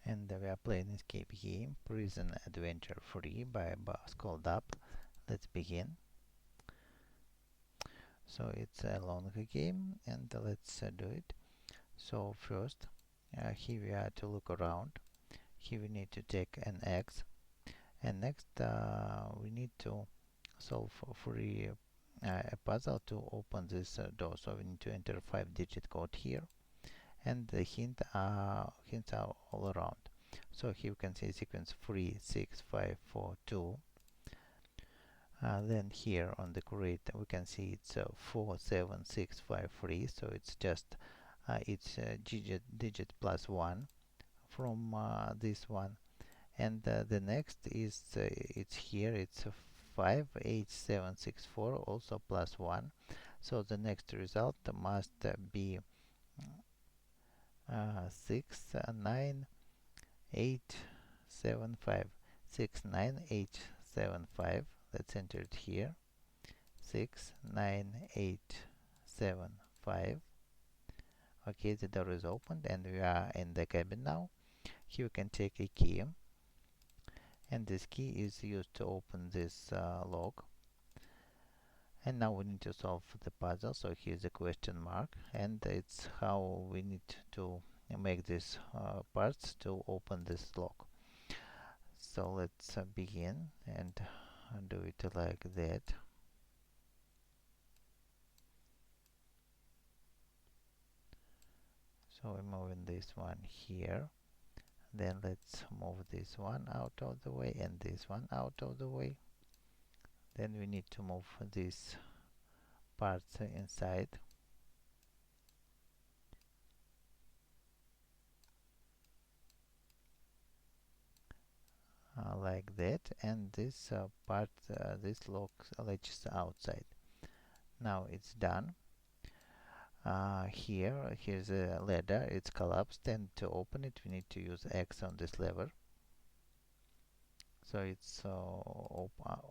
And we are playing escape game Prison Adventure 3 by BusColdApp. Let's begin. So it's a longer game, and let's do it. So first, here we are to look around. Here we need to take an X, and next we need to solve a puzzle to open this door. So we need to enter 5-digit code here, and the hints are all around. So here you can see sequence 3, 6, 5, 4, 2. Then here on the create we can see it's 4, 7, 6, 5, 3. So it's just it's digit plus 1 from this one. And the next is it's here, it's 5, 8, 7, 6, 4, also plus 1. So the next result must be 6, 9, 8, 7, 5. 6, 9, 8, 7, 5. Let's enter it here. 6, 9, 8, 7, 5. Okay, the door is opened and we are in the cabin now. Here we can take a key, and this key is used to open this lock. And now we need to solve the puzzle. So here's a question mark, and it's how we need to make these parts to open this lock. So let's begin and do it like that. So we're moving this one here. Then let's move this one out of the way and this one out of the way. Then we need to move these parts inside. Like that, and this part, this lock latches outside. Now it's done. Here's a ladder, it's collapsed, and to open it we need to use X on this lever. So it's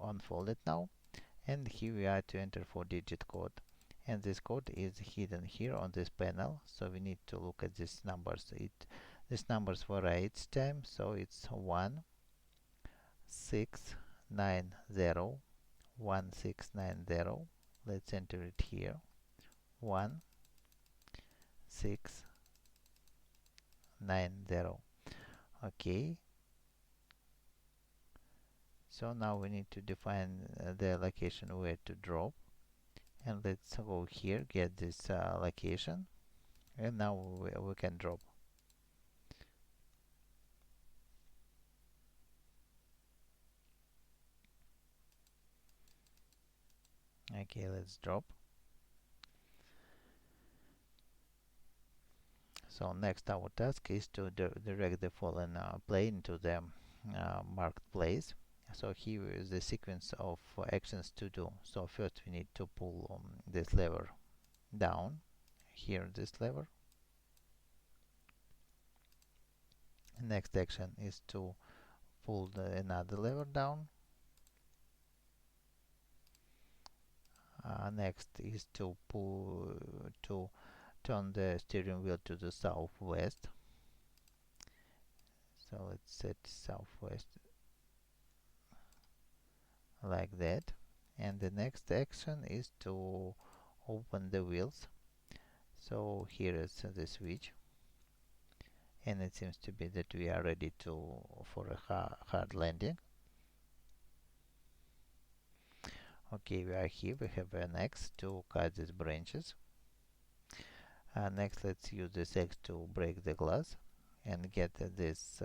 unfolded now, and here we are to enter 4-digit code, and this code is hidden here on this panel. So we need to look at these numbers. These numbers vary each time, so it's 1 6 9 0 1 6 9 0. Let's enter it here. 1 6 9 0. Okay, so now we need to define the location where to drop, and let's go here, get this location, and now we can drop. Okay, let's drop. So next our task is to direct the fallen plane to the marked place. So here is the sequence of actions to do. So first we need to pull this lever down, here this lever. Next action is to pull another lever down. Next is to turn the steering wheel to the southwest. So let's set southwest like that. And the next action is to open the wheels. So here is the switch, and it seems to be that we are ready for a hard landing. Okay, we are here. We have an X to cut these branches. Next, let's use this X to break the glass and get this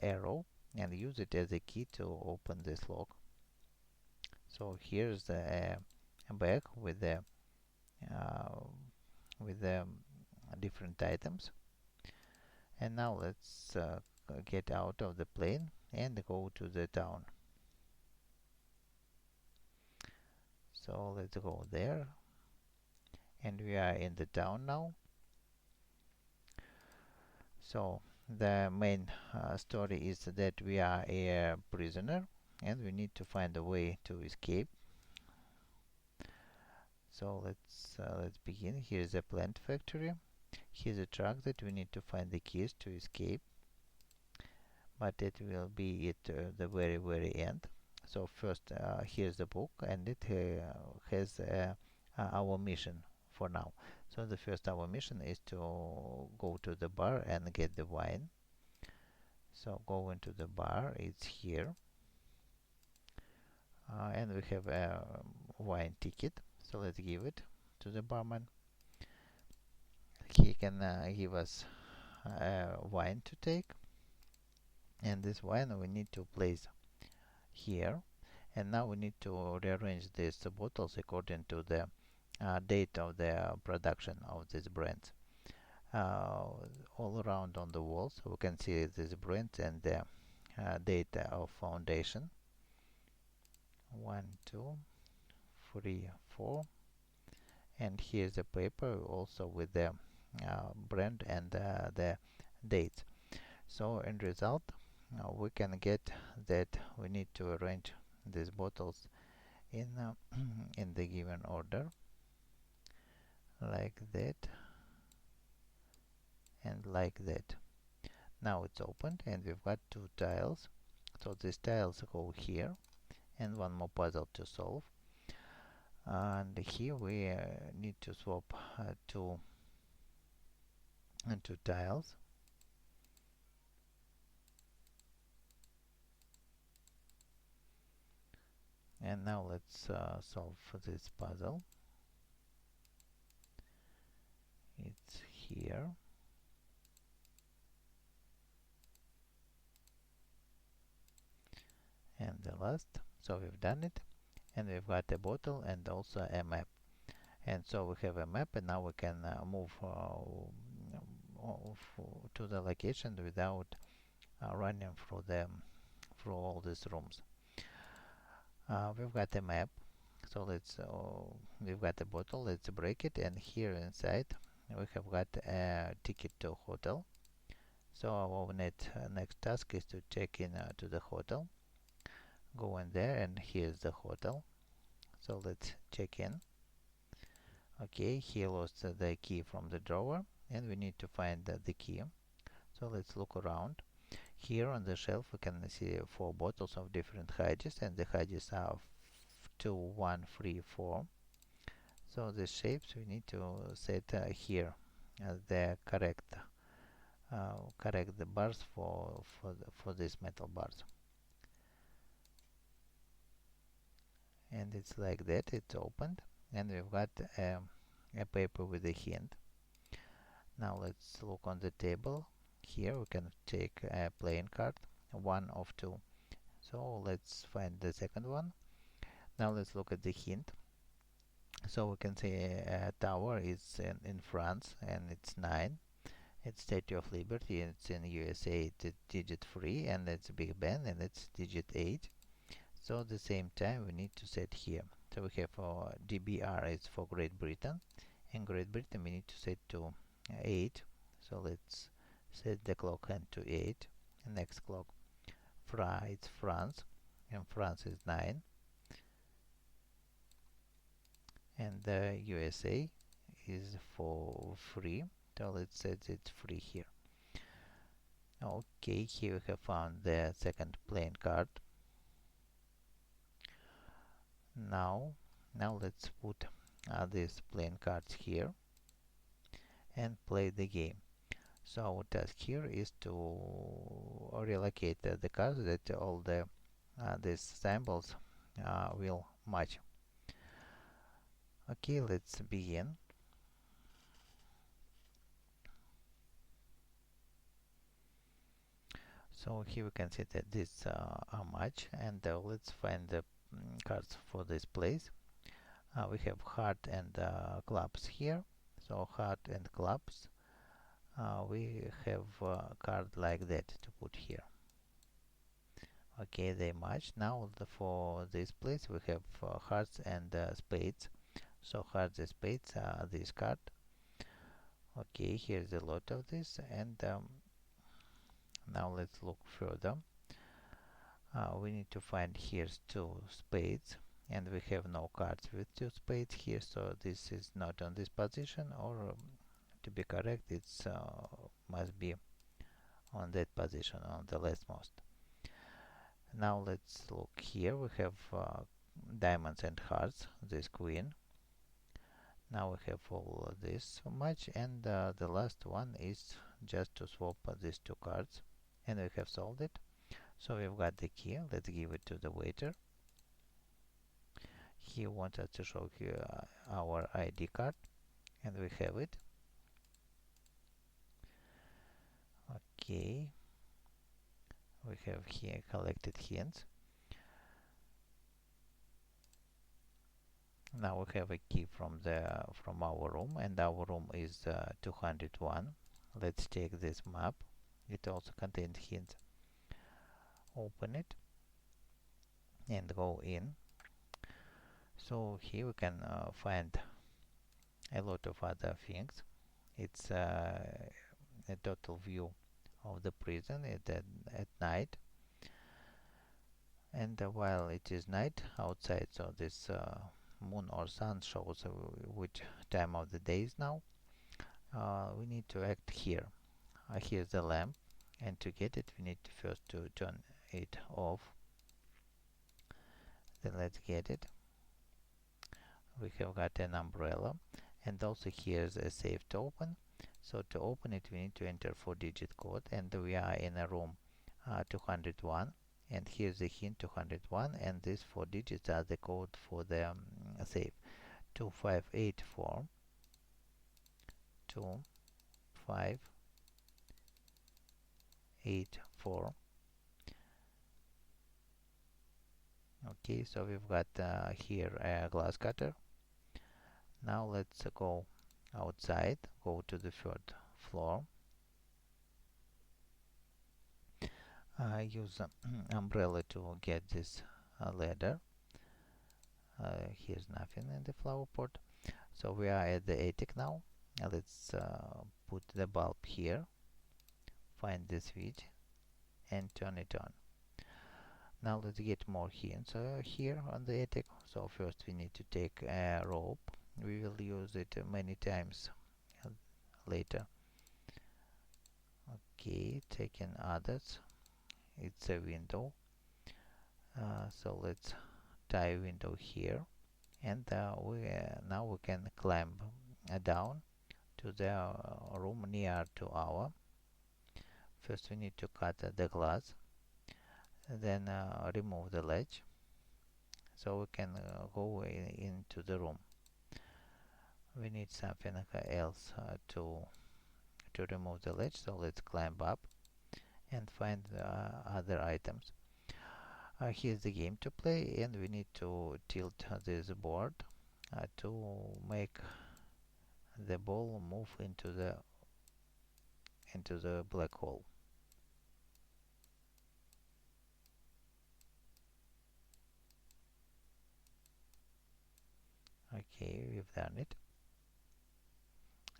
arrow and use it as a key to open this lock. So here's a bag with the different items. And now let's get out of the plane and go to the town. So let's go there, and we are in the town now. So the main story is that we are a prisoner and we need to find a way to escape. So let's begin. Here's a plant factory. Here's a truck that we need to find the keys to escape. but it will be at the very end. So first, here's the book, and it has our mission for now. So the first our mission is to go to the bar and get the wine. So go into the bar, it's here, and we have a wine ticket. So let's give it to the barman. He can give us wine to take, and this wine we need to place here. And now we need to rearrange these bottles according to the date of the production of this brand. All around on the walls we can see this brand and the date of foundation. 1, 2, 3, 4, and here's a paper also with the brand and the date. So in result, we can get that we need to arrange these bottles in in the given order, like that and like that. Now it's opened and we've got two tiles. So these tiles go here, and one more puzzle to solve. And here we need to swap two tiles. And now let's solve this puzzle. It's here. And the last. So we've done it. And we've got a bottle and also a map. And so we have a map, and now we can move to the location without running through all these rooms. We've got a map, so we've got a bottle. Let's break it, and here inside we have got a ticket to hotel. So our next task is to check in to the hotel. Go in there, and here's the hotel. So let's check in. Okay, he lost the key from the drawer, and we need to find the key. So let's look around. Here on the shelf we can see 4 bottles of different heights, and the heights are 2, 1, 3, 4. So the shapes we need to set here the correct the bars for these metal bars. And it's like that. It's opened, and we've got a paper with a hint. Now let's look on the table. Here we can take a playing card, 1 of 2. So let's find the second one. Now let's look at the hint. So we can see a tower is in France, and it's 9. It's Statue of Liberty, and it's in USA, it's digit 3, and it's Big Ben, and it's digit 8. So at the same time we need to set here. So we have DBR is for Great Britain. In Great Britain we need to set to 8. So let's set the clock hand to 8. Next clock, it's France, and France is 9. And the USA is for 3. So let's set it 3 here. Okay, here we have found the second playing card. Now let's put these playing cards here and play the game. So our task here is to relocate the cards that all these symbols will match. Okay, let's begin. So here we can see that these are match, and let's find the cards for this place. We have heart and clubs here. So heart and clubs. We have a card like that to put here. Okay, they match. Now for this place we have hearts and spades. So hearts and spades are this card. Okay, here's a lot of this, and now let's look further. We need to find here 2 spades, and we have no cards with 2 spades here, so this is not on this position, or to be correct, it's must be on that position, on the leftmost. Now let's look here. We have diamonds and hearts, this queen. Now we have all this much, and the last one is just to swap these two cards, and we have solved it. So we've got the key. Let's give it to the waiter. He wants us to show here our ID card, and we have it. Okay, we have here collected hints. Now we have a key from our room, and our room is 201. Let's take this map. It also contains hints. Open it and go in. So here we can find a lot of other things. It's a total view of the prison at night, and while it is night outside, so this moon or sun shows which time of the day is now. We need to act here. Here's the lamp, and to get it we need to first to turn it off. Then let's get it. We have got an umbrella, and also here's a safe to open. So to open it we need to enter 4-digit code, and we are in a room 201, and here's the hint 201, and these 4 digits are the code for the safe. 2584 2584. Okay, so we've got here a glass cutter. Now let's go outside, go to the 3rd floor. Use umbrella to get this ladder. Here's nothing in the flower pot. So we are at the attic now. Let's put the bulb here, find the switch, and turn it on. Now let's get more hints here on the attic. So first we need to take a rope. We will use it many times later. Okay, taking others. It's a window. So let's tie window here, and now we can climb down to the room near to our. First we need to cut the glass, then remove the ledge, so we can go into the room. We need something else to remove the ledge, so let's climb up and find other items. Here's the game to play, and we need to tilt this board to make the ball move into the black hole. Okay, we've done it.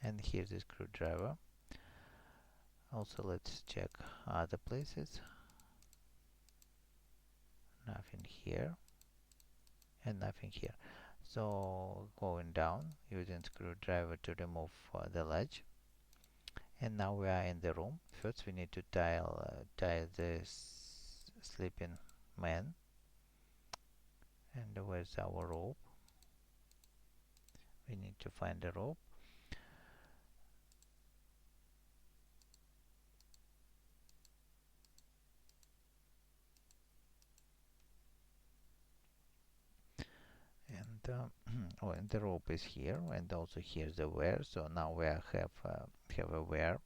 And here's the screwdriver. Also, let's check other places. Nothing here, and nothing here. So going down, using screwdriver to remove the ledge. And now we are in the room. First we need to tie this sleeping man. And where's our rope? We need to find the rope. And oh, and the rope is here, and also here's the wire. So now we have a wire,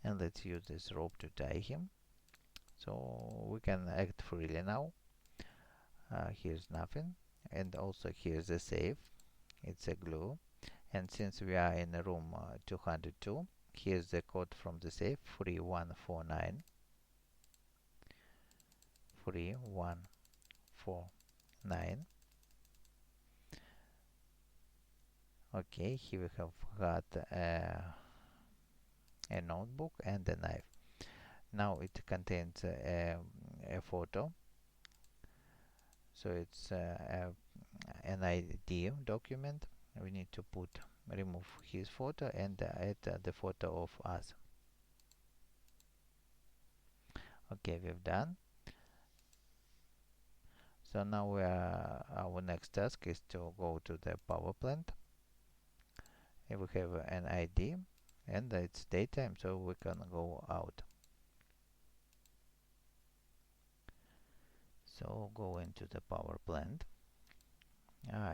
and let's use this rope to tie him. So we can act freely now. Here's nothing, and also here's the safe. It's a glue, and since we are in room 202, here's the code from the safe: 3149 3149. Okay, here we have got a notebook and a knife. Now it contains a photo, so it's an ID document. We need to remove his photo and add the photo of us. Okay, we've done. So now our next task is to go to the power plant. Here we have an ID and it's daytime, so we can go out. So go into the power plant.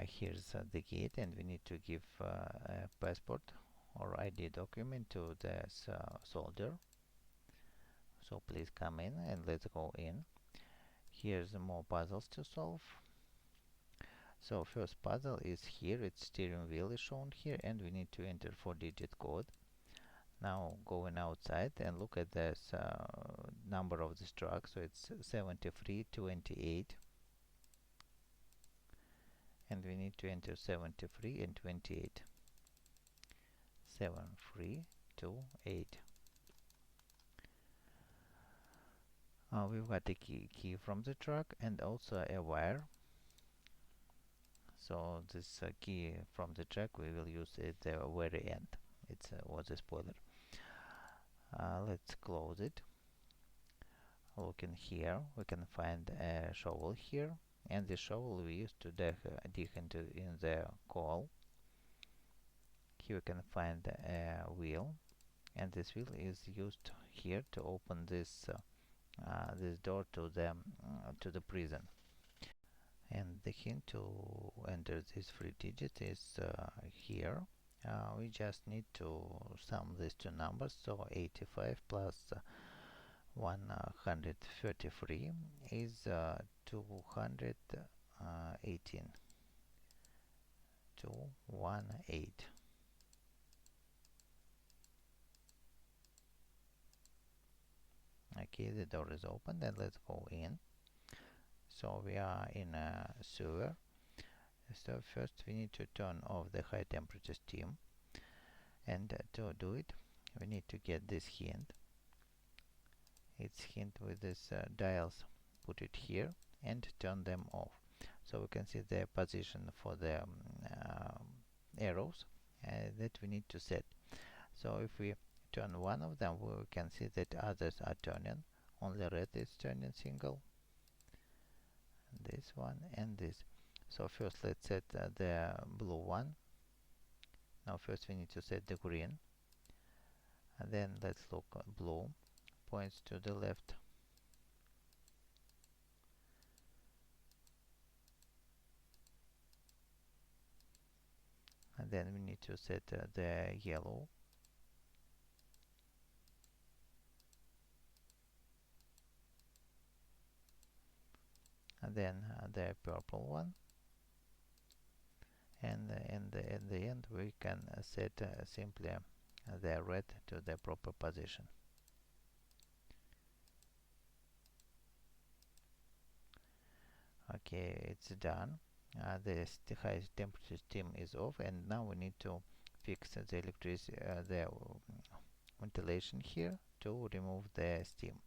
Here's the gate, and we need to give a passport or ID document to this soldier. So please come in and let's go in. Here's more puzzles to solve. So first puzzle is here. Its steering wheel is shown here, and we need to enter 4-digit code. Now going outside and look at this number of this truck. So it's 7328, and we need to enter 73 and 28. 7328. We've got a key from the truck and also a wire. So this key from the truck we will use at the very end. It was a spoiler. Let's close it. Looking here, we can find a shovel here, and the shovel we use to dig into in the coal. Here we can find a wheel, and this wheel is used here to open this this door to the prison. And the hint to enter this 3 digit is here. We just need to sum these two numbers, so 85 plus 133 is 218. 218. Okay, the door is open, then let's go in. So we are in a sewer. So first we need to turn off the high temperature steam, and to do it we need to get this hint. It's hint with this dials. Put it here and turn them off. So we can see the position for the arrows that we need to set. So if we turn one of them, we can see that others are turning. Only red is turning single. This one and this. So first let's set the blue one. Now first we need to set the green. And then let's look at blue. Points to the left. And then we need to set the yellow. And then the purple one. And in the end we can set simply the red to the proper position. Okay, it's done. The high temperature steam is off, and now we need to fix the electricity, the ventilation here to remove the steam.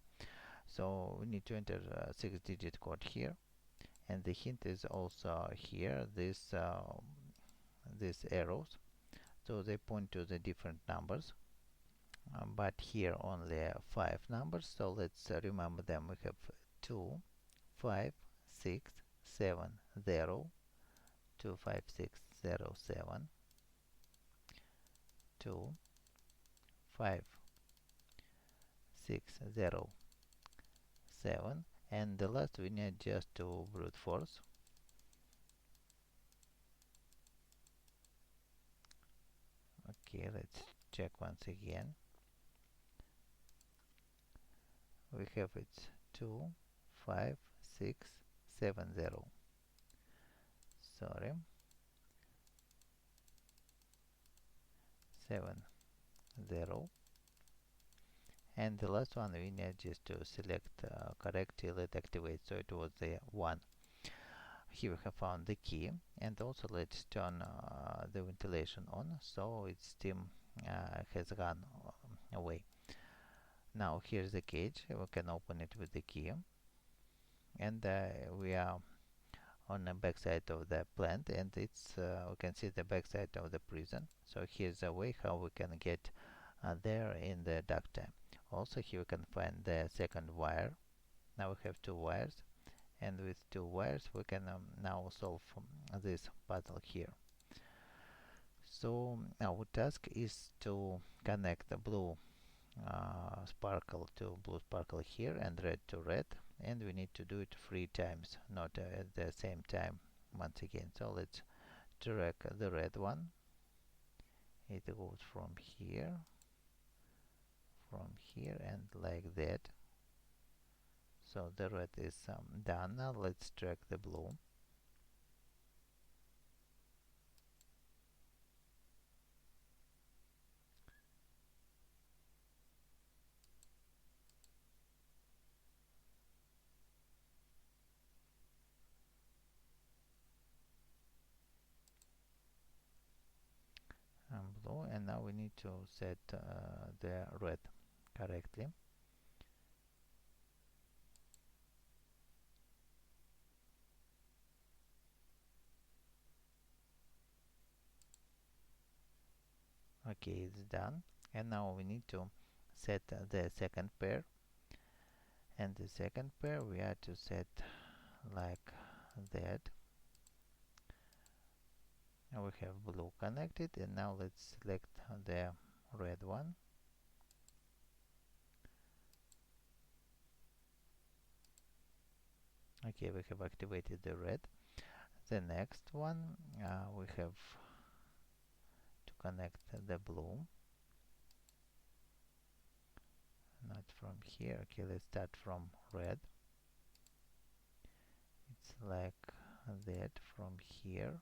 So we need to enter a 6-digit code here, and the hint is also here. These arrows, so they point to the different numbers, but here only 5 numbers. So let's remember them. We have 2, 5, 6, 7, 0, 2, 5, 6, 0, 7, 2, 5, 6, 0, 7, and the last we need just to brute force. Okay, let's check once again. We have it's 2, 5, 6, 7, 0. Sorry. 7, 0. And the last one we need just to select correctly, let activate, so it was the 1. Here we have found the key, and also let's turn the ventilation on, so its steam has gone away. Now here's the cage. We can open it with the key, and we are on the back side of the plant, and it's we can see the back side of the prison. So here's a way how we can get there in the dark time. Also here we can find the second wire. Now we have two wires, and with two wires we can now solve this puzzle here. So our task is to connect the blue sparkle to blue sparkle here and red to red, and we need to do it 3 times, not at the same time once again. So let's drag the red one. It goes from here, and like that. So the red is done. Now let's drag the blue. Blue, and now we need to set the red correctly. Okay, it's done. And now we need to set the second pair, and the second pair we have to set like that. Now we have blue connected, and now let's select the red one. Okay, we have activated the red. The next one we have to connect the blue, not from here. Okay, let's start from red. It's like that from here.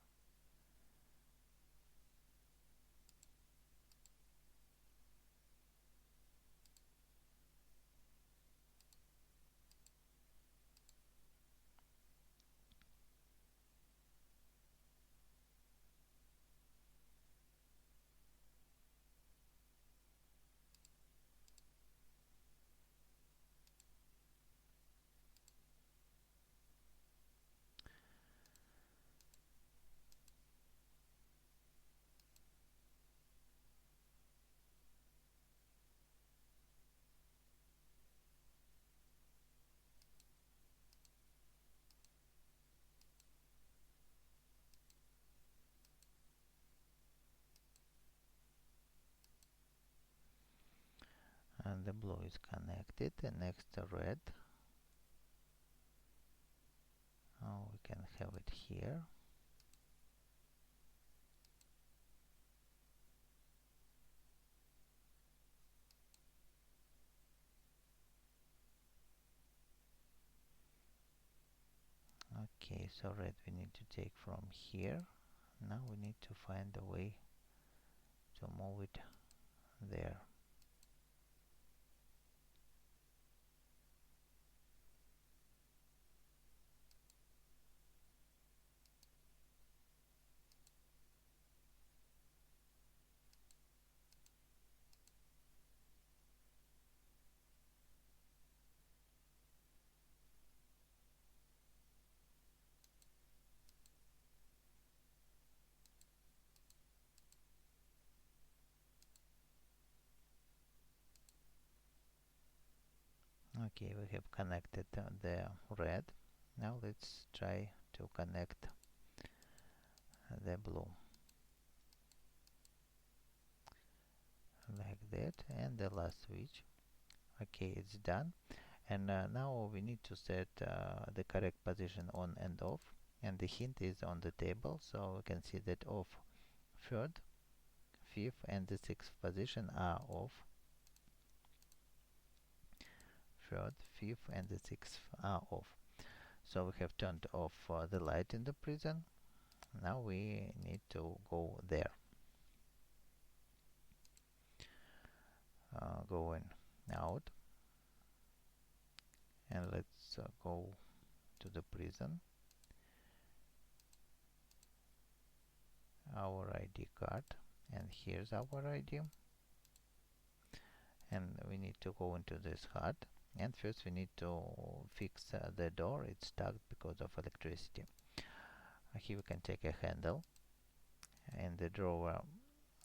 And the blue is connected, and next the red. We can have it here. Okay, so red we need to take from here. Now we need to find a way to move it there. Okay, we have connected the red. Now let's try to connect the blue like that, and the last switch. Okay, it's done. And now we need to set the correct position on and off, and the hint is on the table, so we can see that off third, fifth, and the sixth position are off. Third, fifth, and the sixth are off. So we have turned off the light in the prison. Now we need to go there. Going out, and let's go to the prison. Our ID card, and here's our ID. And we need to go into this hut, and first we need to fix the door. It's stuck because of electricity. Here we can take a handle. In the drawer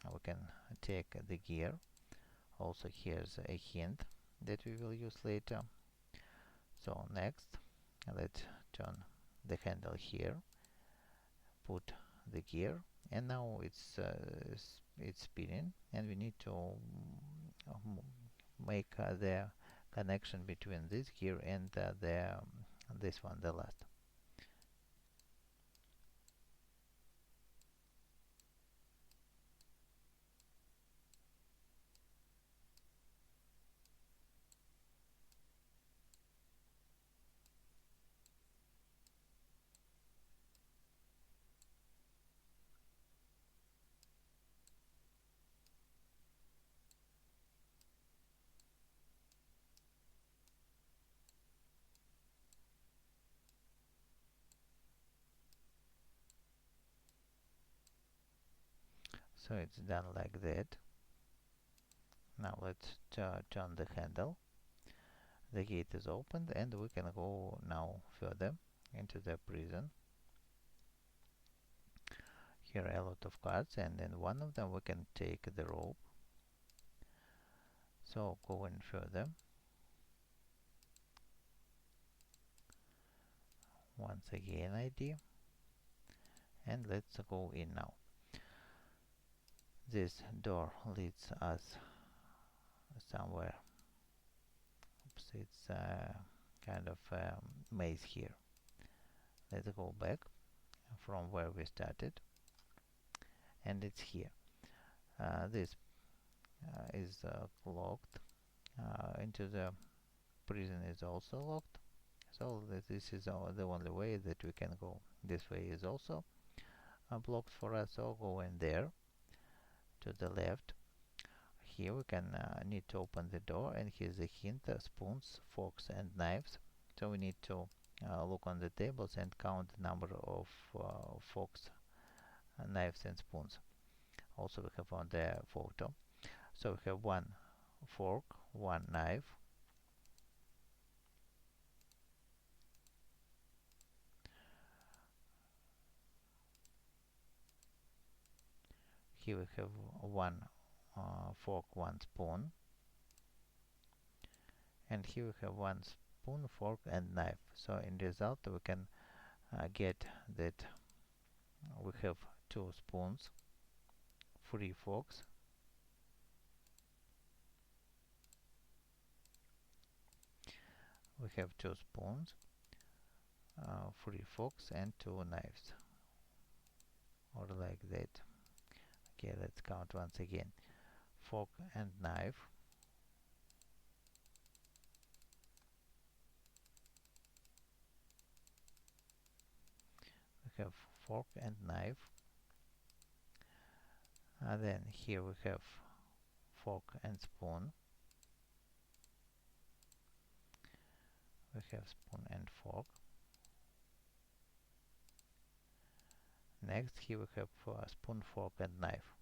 we can take the gear. Also here's a hint that we will use later. So next, let's turn the handle here, put the gear, and now it's spinning, and we need to make the connection between this gear and this one, the last. So it's done like that. Now let's turn the handle. The gate is opened, and we can go now further into the prison. Here are a lot of cards, and in one of them we can take the rope. So going further, once again ID, and let's go in now. This door leads us somewhere. Oops, it's kind of maze here. Let's go back from where we started, and it's here. This is locked. Into the prison is also locked. So this is the only way that we can go. This way is also blocked for us. So go in there to the left. Here we can need to open the door, and here's the hint: spoons, forks, and knives. So we need to look on the tables and count the number of forks, knives, and spoons. Also, we have on the photo. So we have one fork, one knife, here we have one fork, one spoon, and here we have one spoon, fork, and knife. So in result we can get that we have two spoons, three forks, we have two spoons, three forks, and two knives, or like that. Okay, let's count once again: fork and knife, we have fork and knife, and then here we have fork and spoon, we have spoon and fork. Next, here we have spoon, fork, and knife.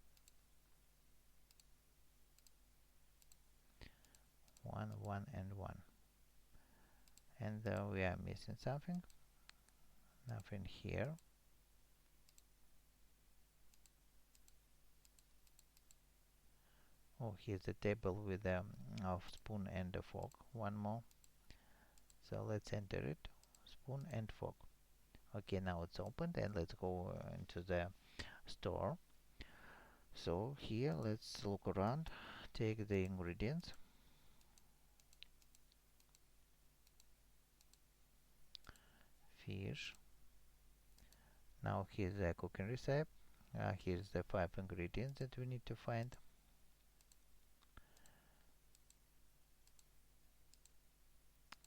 One, one, and one. And we are missing something. Nothing here. Oh, here's the table with a spoon and a fork. One more. So let's enter it. Spoon and fork. Okay, now it's opened, and let's go into the store. So here, let's look around, take the ingredients. Fish. Now here's the cooking recipe. Here's the 5 ingredients that we need to find.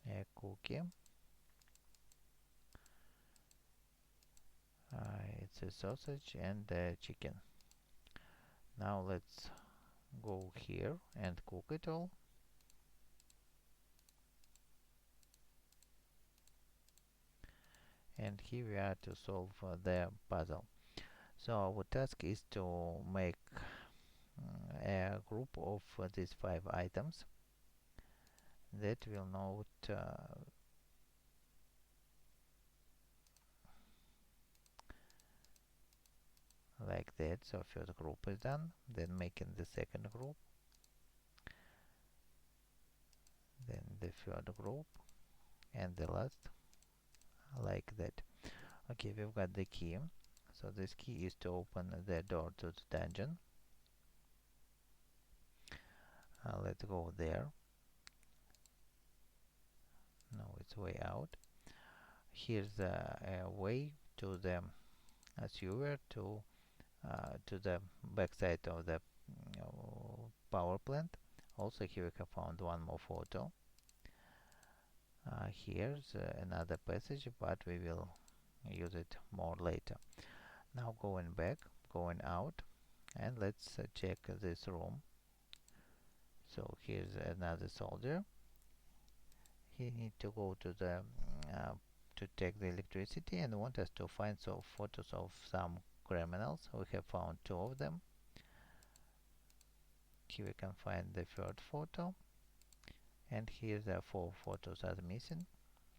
A cookie. It's a sausage and a chicken. Now let's go here and cook it all. And here we are to solve the puzzle. So our task is to make a group of these 5 items that will note like that. So first group is done, then making the second group, then the third group, and the last, like that. Okay, we've got the key. So this key is to open the door to the dungeon. Let's go there. No, it's way out. Here's a way to the sewer to the backside of the power plant. Also here we have found one more photo. Here's another passage, but we will use it more later. Now going back, going out, and let's check this room. So here's another soldier. He need to go to the to take the electricity and want us to find some photos of some criminals. We have found two of them. Here we can find the third photo, and here the four photos are missing,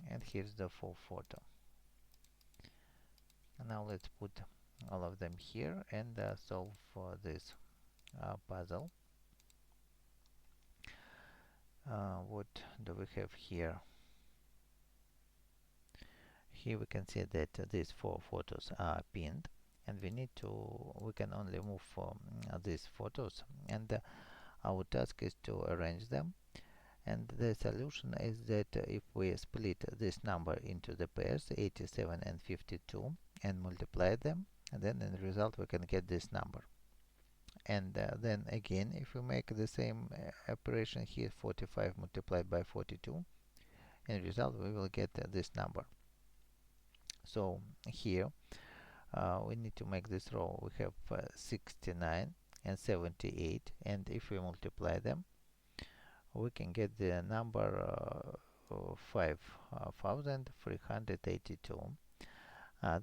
and here's the fourth photo. And now let's put all of them here and solve this puzzle. What do we have here? Here we can see that these four photos are pinned, and we can only move these photos, and our task is to arrange them. And the solution is that if we split this number into the pairs 87 and 52 and multiply them, and then in the result we can get this number. And then again, if we make the same operation here, 45 multiplied by 42, in the result we will get this number. So here we need to make this row. We have 69 and 78, and if we multiply them, we can get the number 5,382.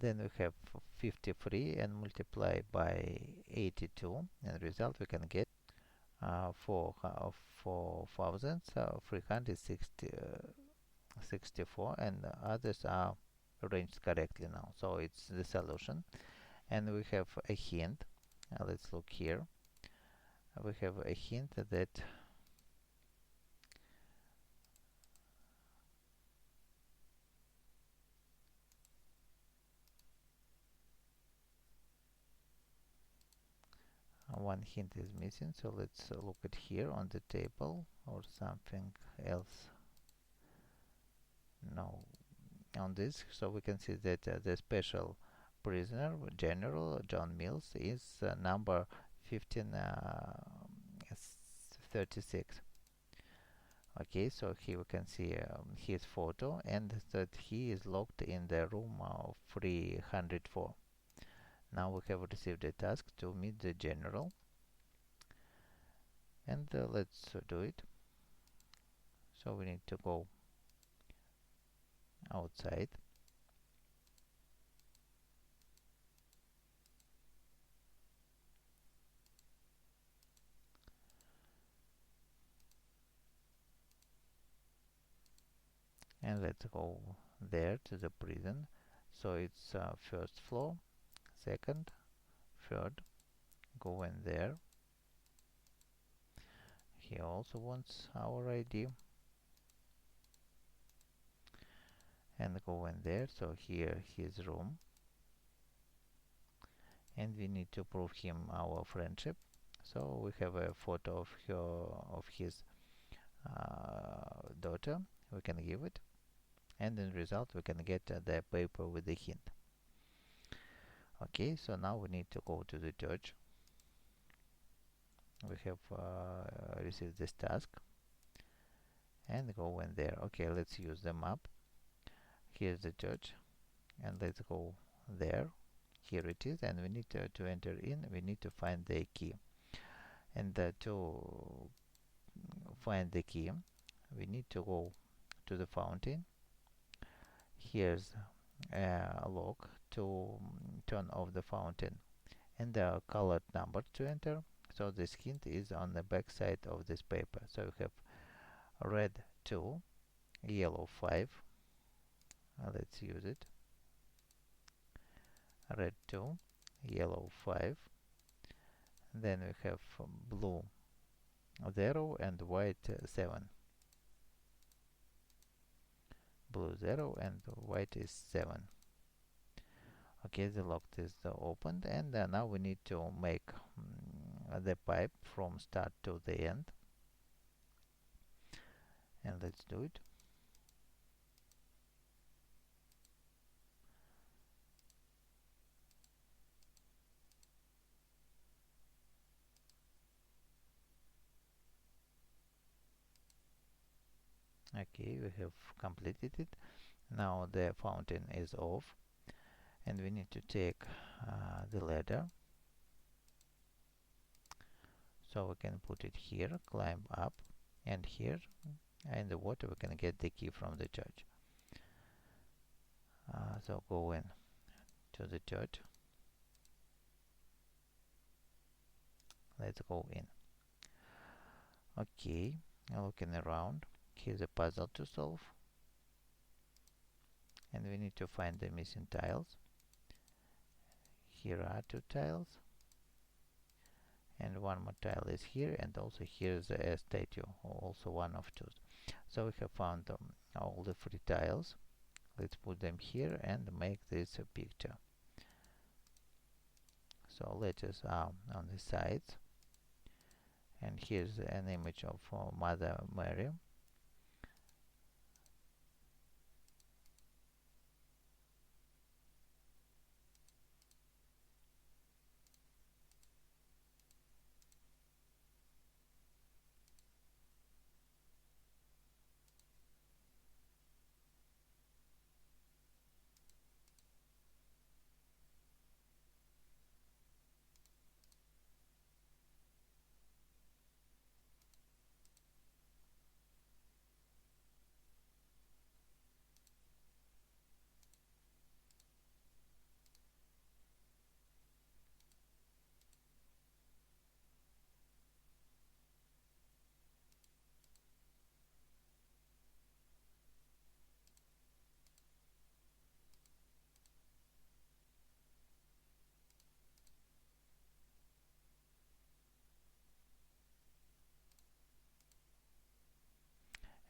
Then we have 53 and multiply by 82, and the result we can get 4,364, and others are arranged correctly now. So it's the solution, and we have a hint. Let's look here. We have a hint that one hint is missing, so let's look at here on the table or something else. No, on this, so we can see that the special prisoner General John Mills is number 1536. Okay, so here we can see his photo, and that he is locked in the room of 304. Now we have received a task to meet the general, and let's do it. So we need to go outside, and let's go there to the prison. So it's first floor, second, third. Go in there. He also wants our ID, and go in there. So here his room, and we need to prove him our friendship. So we have a photo of his daughter. We can give it, and in result we can get the paper with the hint. Okay, so now we need to go to the church. We have received this task, and go in there. Okay, let's use the map. Here's the church, and let's go there. Here it is, and we need to enter in. We need to find the key, and to find the key we need to go to the fountain. Here's a lock to turn off the fountain, and the colored number to enter. So this hint is on the back side of this paper. So we have red 2, yellow 5. Let's use it. Red 2, yellow 5. Then we have blue 0 and white 7. blue 0 and white is 7. Okay, the lock is opened, and now we need to make the pipe from start to the end, and let's do it. Okay, we have completed it. Now the fountain is off, and we need to take the ladder, so we can put it here, climb up, and here in the water we can get the key from the church. So go in to the church. Let's go in. Okay, looking around, here's a puzzle to solve, and we need to find the missing tiles. Here are 2 tiles, and 1 more tile is here, and also here's a statue, also 1 of 2. So we have found all the 3 tiles. Let's put them here and make this a picture. So let's on the sides, and here's an image of Mother Mary.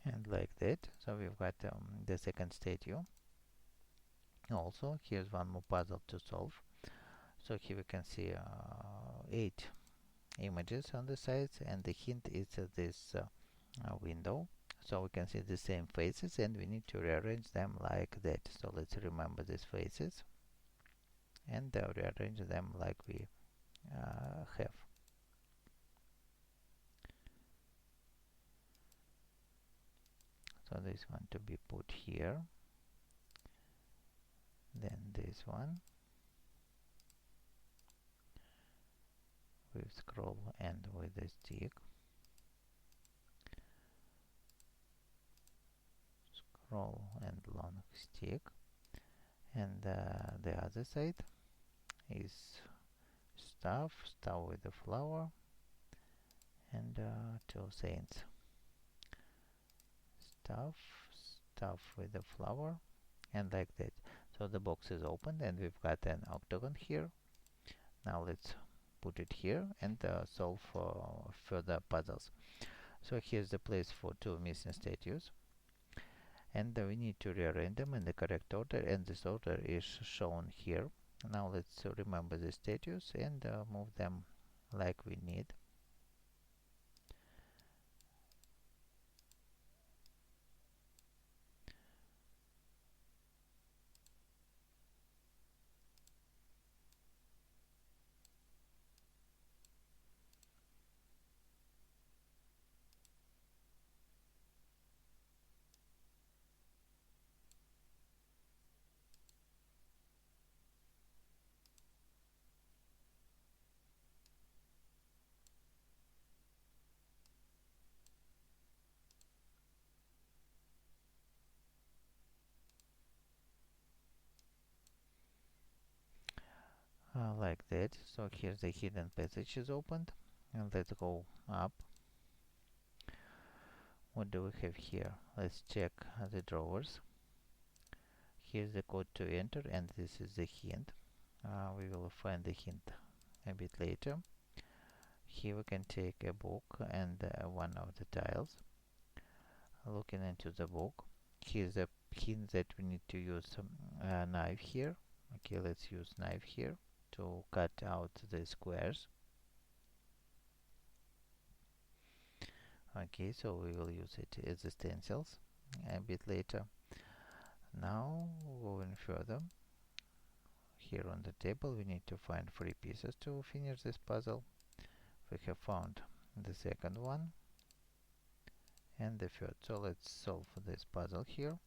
And like that, so we've got the second statue. Also, here's one more puzzle to solve. So here we can see 8 images on the sides, and the hint is this window. So we can see the same faces, and we need to rearrange them like that. So let's remember these faces and rearrange them like we have. So this one to be put here, then this one with scroll and with the stick, scroll and long stick, and the other side is stuff with the flower, and 2 saints. Stuff with the flower, and like that. So the box is opened, and we've got an octagon here. Now let's put it here and solve further puzzles. So here's the place for 2 missing statues, and we need to rearrange them in the correct order, and this order is shown here. Now let's remember the statues and move them like we need. Like that. So here's the hidden passage is opened, and let's go up. What do we have here? Let's check the drawers. Here's the code to enter, and this is the hint. We will find the hint a bit later. Here we can take a book and one of the tiles. Looking into the book, here's a hint that we need to use some knife here. Okay, let's use knife here to cut out the squares. Okay, so we will use it as the stencils a bit later. Now, going further, here on the table we need to find 3 pieces to finish this puzzle. We have found the second one and the third. So let's solve this puzzle here.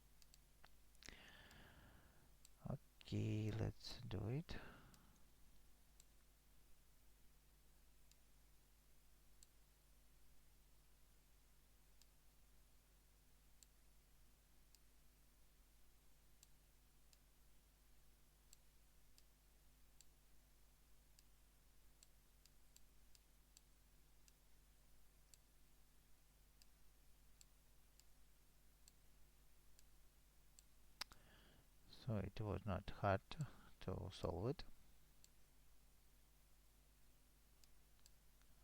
Okay, let's do it. So it was not hard to solve it.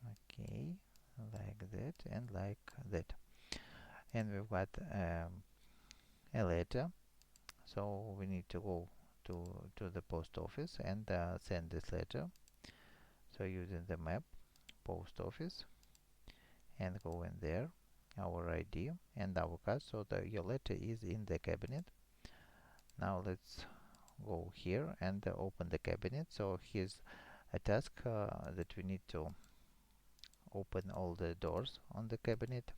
Okay, like that and like that. And we've got a letter. So we need to go to the post office and send this letter. So using the map, post office, and go in there, our ID and our card. So your letter is in the cabinet. Now let's go here and open the cabinet. So here's a task that we need to open all the doors on the cabinet.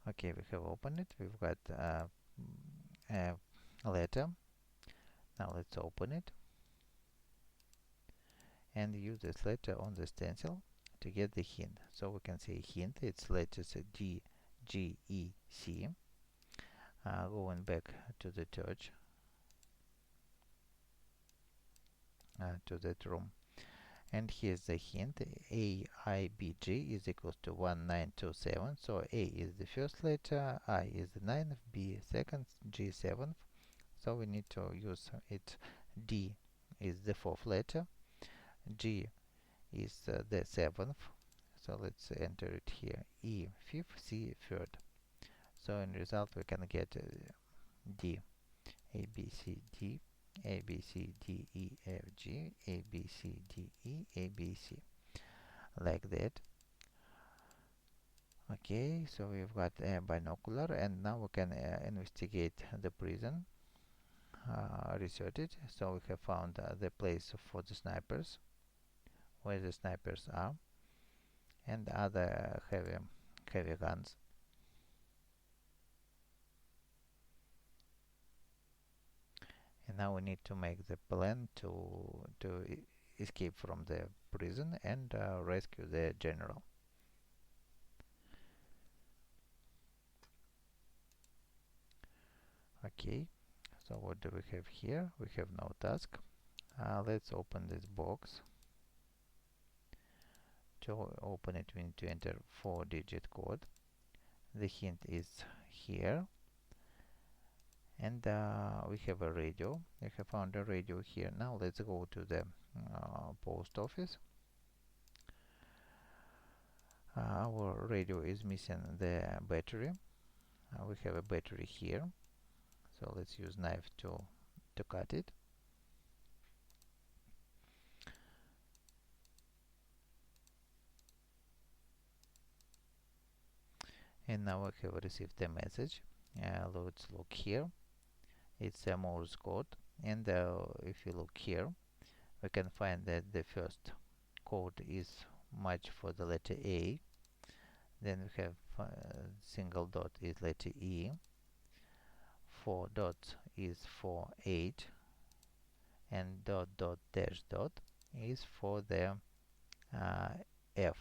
Okay, we have opened it. We've got a letter. Now let's open it and use this letter on the stencil to get the hint. So we can say hint, it's letters D, G, E, C. Going back to the church, to that room. And here's the hint, AIBG is equals to 1927. So A is the first letter, I is the 9th, B second, G 7th. So we need to use it. D is the 4th letter, G is the 7th. So let's enter it here. E 5th, C 3rd. So in result we can get D, A, B, C, D, A, B, C, D, E, F, G, A, B, C, D, E, A, B, C. Like that. Okay, so we've got a binocular, and now we can investigate the prison. Research it. So we have found the place for the snipers, where the snipers are, and other heavy guns. And now we need to make the plan to escape from the prison and rescue the general. Okay, so what do we have here? We have no task. Let's open this box. To open it, we need to enter 4-digit code. The hint is here. And we have a radio. We have found a radio here. Now let's go to the post office. Our radio is missing the battery. We have a battery here. So let's use knife to cut it. And now I have received a message. Let's look here. It's a Morse code, and if you look here, we can find that the first code is match for the letter A. Then we have single dot is letter E. 4 dots is for 8, and dot dot dash dot is for the F.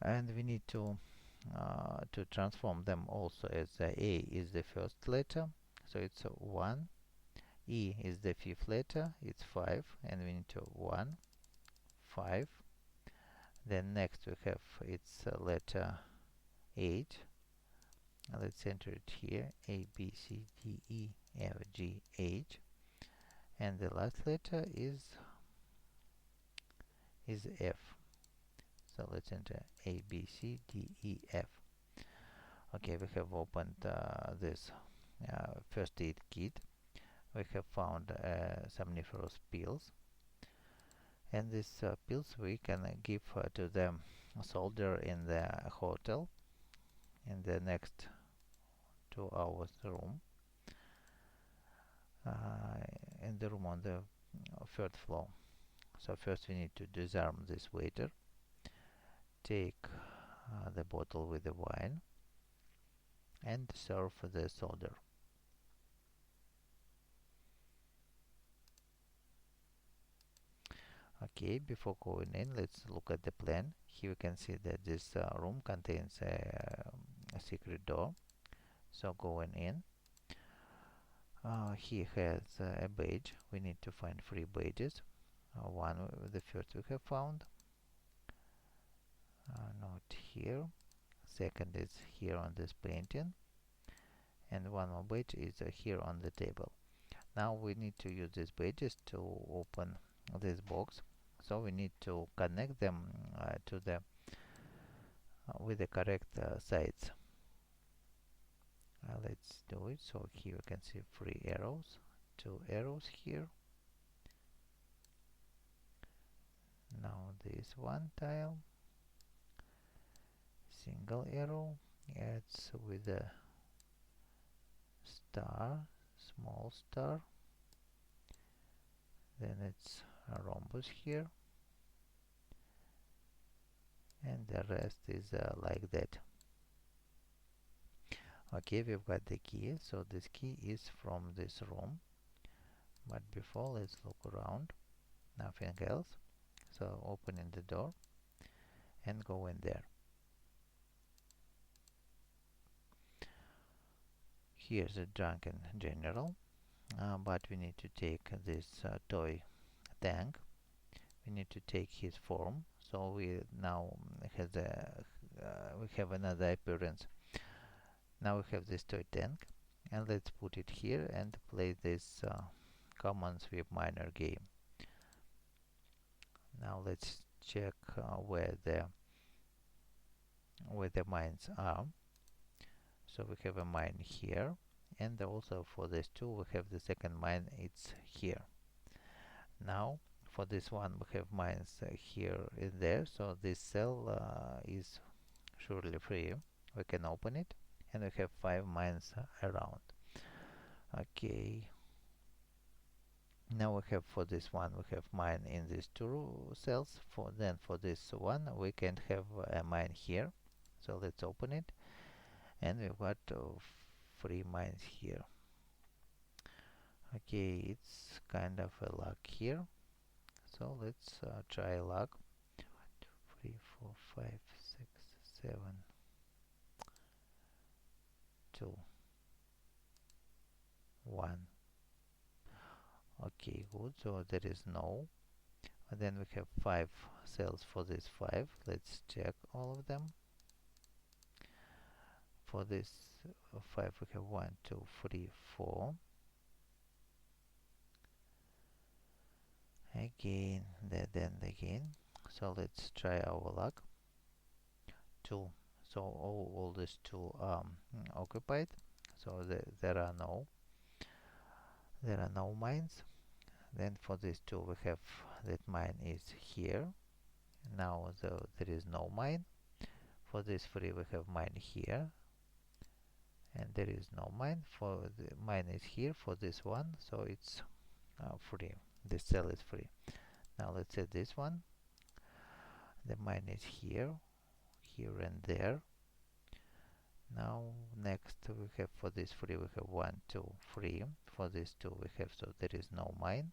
And we need to transform them also, as A is the first letter, so it's 1. E is the 5th letter, it's 5, and we need to 1, 5. Then next we have its letter 8. Let's enter it here, A, B, C, D, E, F, G, H. And the last letter is F. So let's enter A, B, C, D, E, F. Okay, we have opened this first aid kit. We have found some nitrous pills, and these pills we can give to the soldier in the hotel in the next 2 hours room, in the room on the third floor. So first we need to disarm this waiter, take the bottle with the wine, and serve the soldier. Okay, before going in, let's look at the plan. Here you can see that this room contains a secret door. So going in, he has a badge. We need to find 3 badges. One, the first we have found, not here. Second is here on this painting, and one more badge is here on the table. Now we need to use these badges to open this box. So we need to connect them to the with the correct sides. Let's do it. So here you can see 3 arrows, 2 arrows here. Now this one tile, single arrow, it's with a star, small star. Then it's a rhombus here, and the rest is like that. Okay, we've got the key. So this key is from this room, but before, let's look around. Nothing else. So opening the door and go in there. Here's a drunken general, but we need to take this toy tank. We need to take his form. So we now we have another appearance. Now we have this toy tank, and let's put it here and play this common sweep minor game. Now let's check where the mines are. So we have a mine here, and also for this two we have the second mine, it's here. Now for this one we have mines here and there, so this cell is surely free. We can open it, and we have 5 mines around. Okay, now we have for this one we have mine in these 2 cells. For this one we can have a mine here. So let's open it, and we've got 3 mines here. Okay, it's kind of a luck here. So let's try luck. 1, 2, 3, 4, 5, 6, 7, 2, 1. Okay, good. So there is no. And then we have 5 cells for this 5. Let's check all of them. For this 5 we have 1, 2, 3, 4. Again, then again. So let's try our luck. 2. So all these 2 are occupied. So there are no mines. Then for these 2 we have that mine is here. Now there is no mine. For this 3 we have mine here, and there is no mine. For the mine is here for this one, so it's free. This cell is free. Now let's say this one. The mine is here, here and there. Now next we have for this 3 we have 1, 2, 3. For this 2 we have, so there is no mine.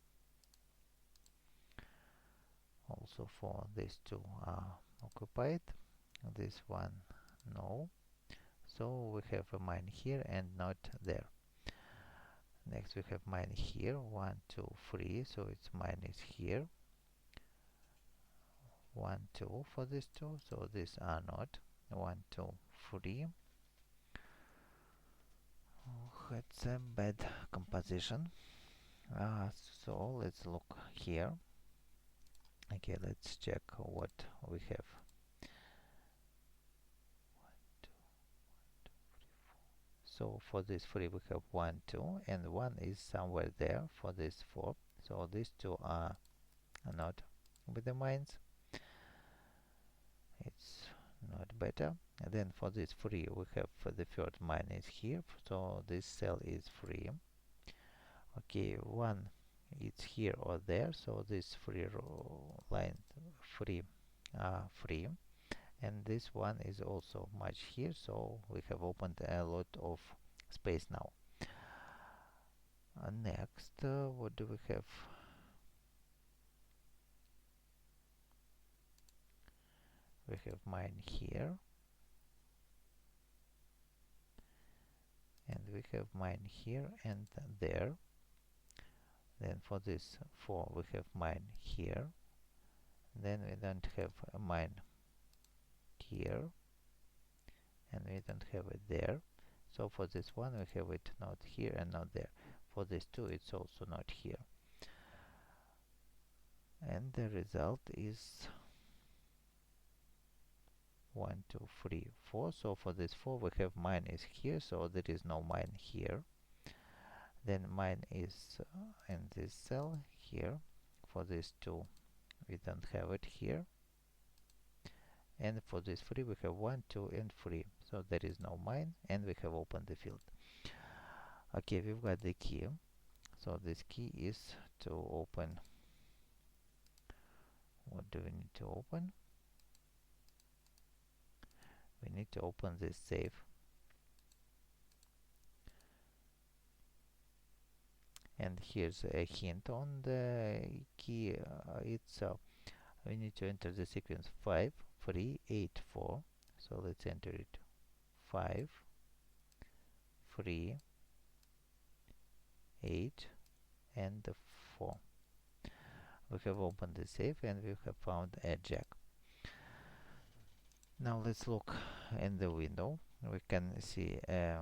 Also for these 2 are occupied. This one no. So we have a mine here and not there. Next we have mine here, 1, 2, 3. So its mine is here. 1, 2 for these 2. So these are not. 1, 2, 3. Oh, it's a bad composition. So let's look here. Okay, let's check what we have. So for this 3 we have 1, 2, and 1 is somewhere there for this 4. So these two are not with the mines. It's not better. And then for this 3 we have the third mine is here, so this cell is free. Okay, 1 it's here or there, so this free line free free, and this one is also much here, so we have opened a lot of space now. Next, what do we have? We have mine here, and we have mine here and there. Then for this 4 we have mine here, then we don't have a mine here, and we don't have it there. So for this one we have it not here and not there. For this 2 it's also not here. And the result is 1, 2, 3, 4. So for this 4 we have mine is here, so there is no mine here. Then mine is in this cell here. For this 2 we don't have it here. And for this 3 we have 1, 2 and 3. So there is no mine, and we have opened the field. Okay, we've got the key. So this key is to open. What do we need to open? We need to open this safe. And here's a hint on the key itself. We need to enter the sequence 5, 3, 8, 4. So let's enter it. 5, 3, 8, and 4. We have opened the safe and we have found a jack. Now let's look in the window. We can see a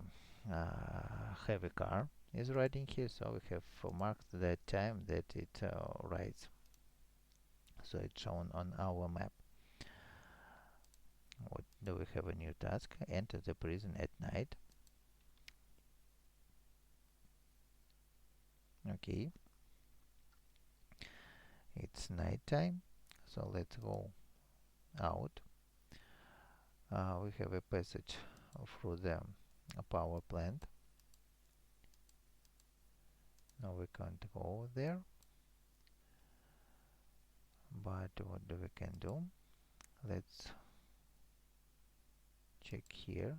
heavy car is riding here, so we have marked the time that it rides. So it's shown on our map. What do we have? A new task? Enter the prison at night. Okay, it's night time, so let's go out. We have a passage through the power plant. No, we can't go there, but what we can do, let's check here.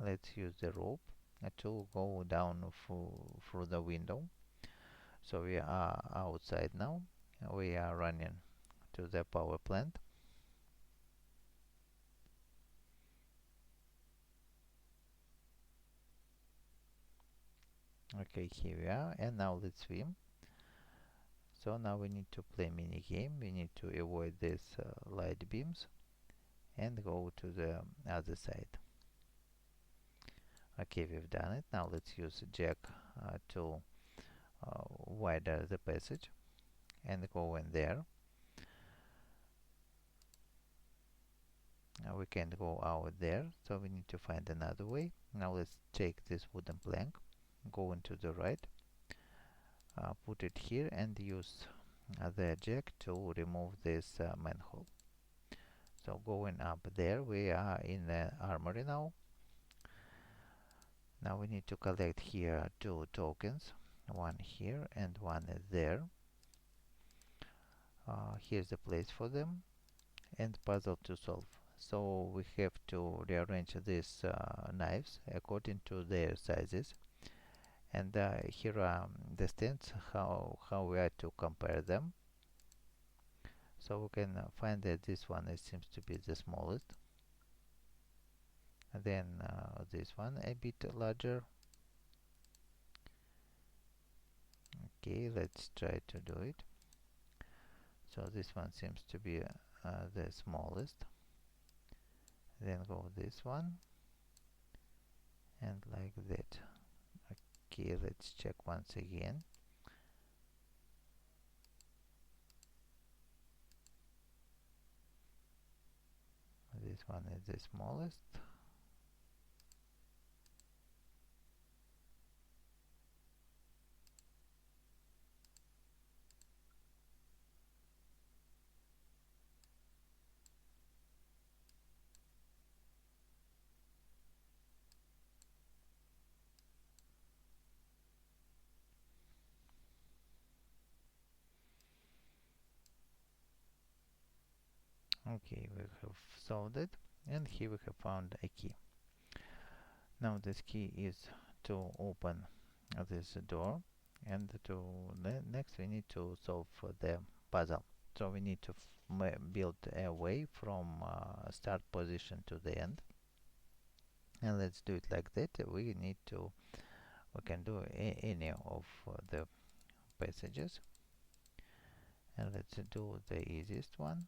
Let's use the rope to go down through the window. So we are outside now. We are running to the power plant. Okay, here we are, and now let's swim. So now we need to play mini game. We need to avoid these light beams and go to the other side. Okay, we've done it. Now let's use jack to widen the passage and go in there. Now we can't go out there, so we need to find another way. Now let's take this wooden plank, go into the right, put it here, and use the jack to remove this manhole. So going up there, we are in the armory now. Now we need to collect here 2 tokens, one here and one there. Here's the place for them, and puzzle to solve. So we have to rearrange these knives according to their sizes, and here are the stands how we are to compare them. So we can find that this one seems to be the smallest, and then this one a bit larger. Okay, let's try to do it. So this one seems to be the smallest. Then go this one, and like that. Okay, let's check once again. This one is the smallest. Okay, we have solved it, and here we have found a key. Now this key is to open this door, and next we need to solve the puzzle. So we need to build a way from start position to the end, and let's do it like that. We can do any of the passages, and let's do the easiest one.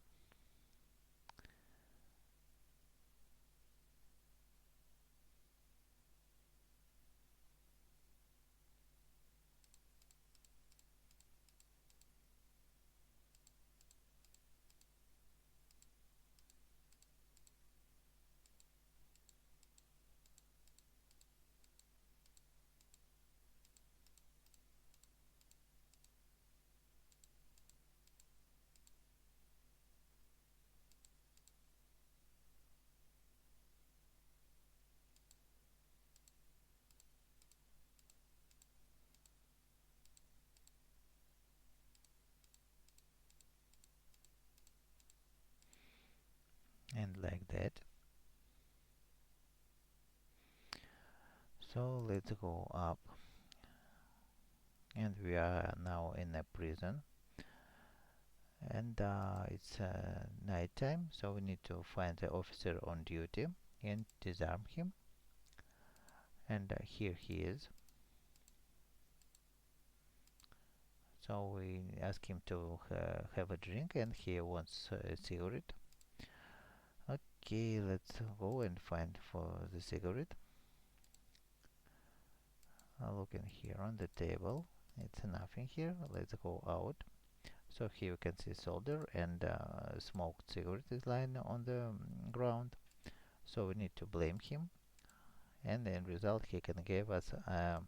And like that. So let's go up, and we are now in a prison, and it's night time, so we need to find the officer on duty and disarm him. And here he is. So we ask him to have a drink, and he wants a cigarette. Okay, let's go and find for the cigarette. Looking here on the table, it's nothing here. Let's go out. So here you can see solder, and smoked cigarette is lying on the ground. So we need to blame him, and in result he can give us a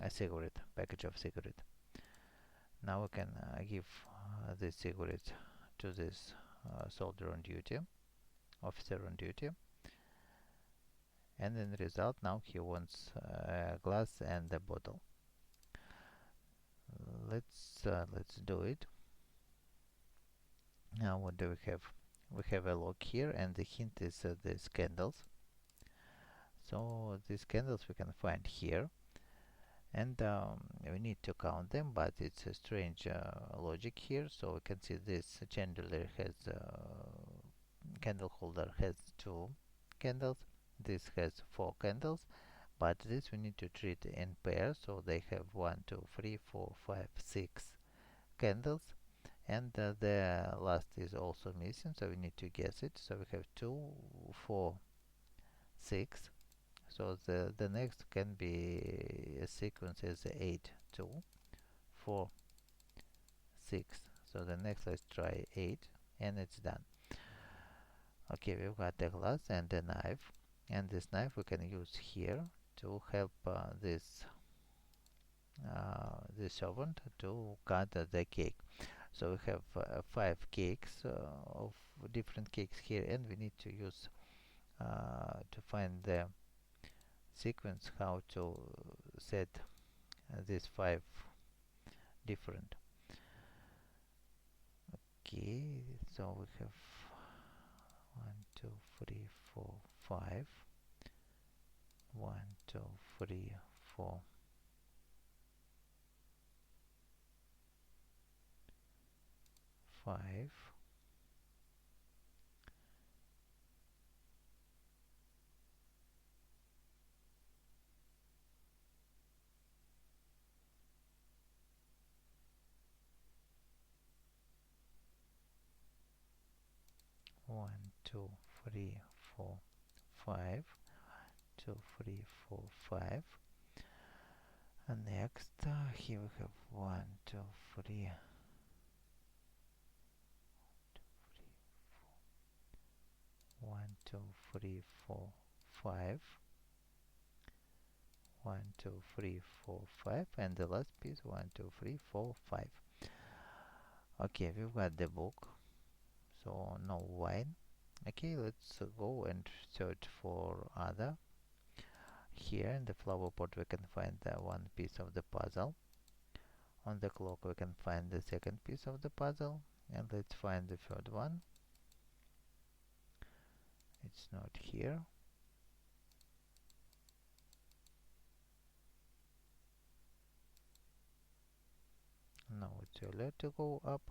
cigarette, package of cigarette. Now we can give this cigarette to this soldier on duty, officer on duty, and in result now he wants a glass and a bottle. Let's do it. Now what do we have? We have a lock here, and the hint is these candles. So these candles we can find here, and we need to count them, but it's a strange logic here. So we can see this chandelier has candle holder has 2 candles, this has 4 candles, but this we need to treat in pairs, so they have 1 2 3 4 5 6 candles, and the last is also missing, so we need to guess it. So we have 2 4 6, so the next can be a sequence is 8 2 4 6. So the next, let's try 8, and it's done. Okay, we've got the glass and the knife, and this knife we can use here to help this servant to cut the cake. So we have 5 cakes of different cakes here, and we need to use to find the sequence how to set these 5 different. Okay, so we have 1 2 3 4 5, 1 2 3 4 5, 1 2 3 4 5, 2 3 4 5, and next here we have 1 2 3 2 3 4 5, 1 2 3 4 5, and the last piece 1 2 3 4 5. Okay, we've got the book, so no wine. Okay, let's go and search for other. Here in the flower pot we can find one piece of the puzzle. On the clock we can find the second piece of the puzzle, and let's find the third one. It's not here. Now it's earlier to go up.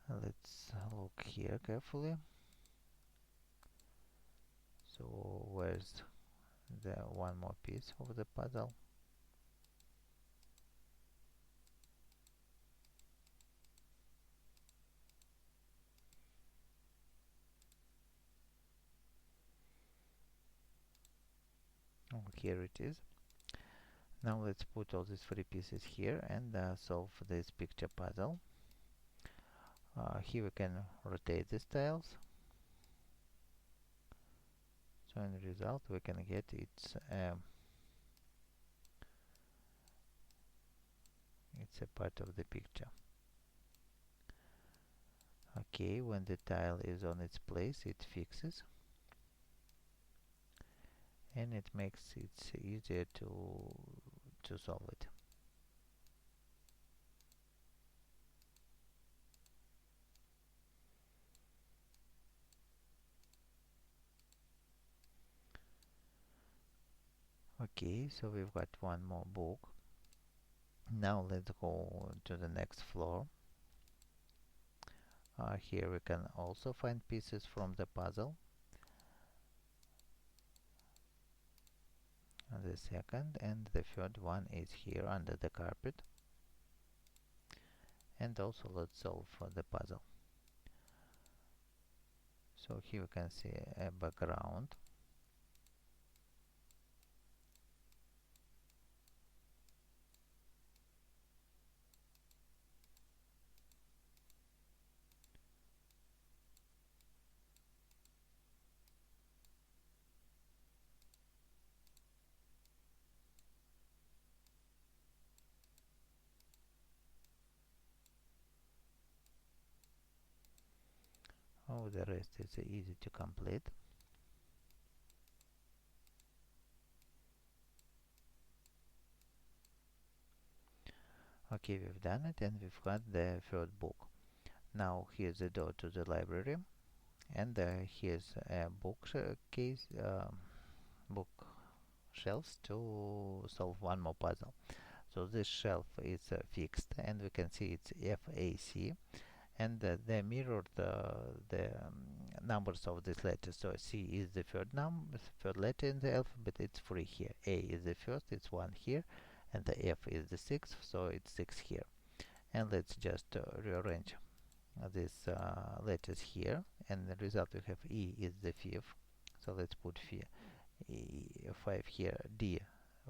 Let's look here carefully. So where's the one more piece of the puzzle? Oh, here it is. Now let's put all these three pieces here and solve this picture puzzle. Here we can rotate these tiles. So in the result we can get it's a part of the picture. Okay, when the tile is on its place, it fixes, and it makes it easier to solve it. Okay, so we've got one more book. Now let's go to the next floor. Here we can also find pieces from the puzzle. The second and the third one is here under the carpet. And also let's solve for the puzzle. So here we can see a background. Oh, the rest is easy to complete. Okay, we've done it, and we've got the third book. Now here's the door to the library, and here's a bookcase, bookshelves to solve one more puzzle. So this shelf is fixed, and we can see it's FAC, and they mirrored numbers of these letters. So C is the third letter in the alphabet, it's 3 here. A is the first, it's 1 here, and the F is the sixth, so it's 6 here. And let's just rearrange these letters here, and the result we have E is the fifth, so let's put 5 here, D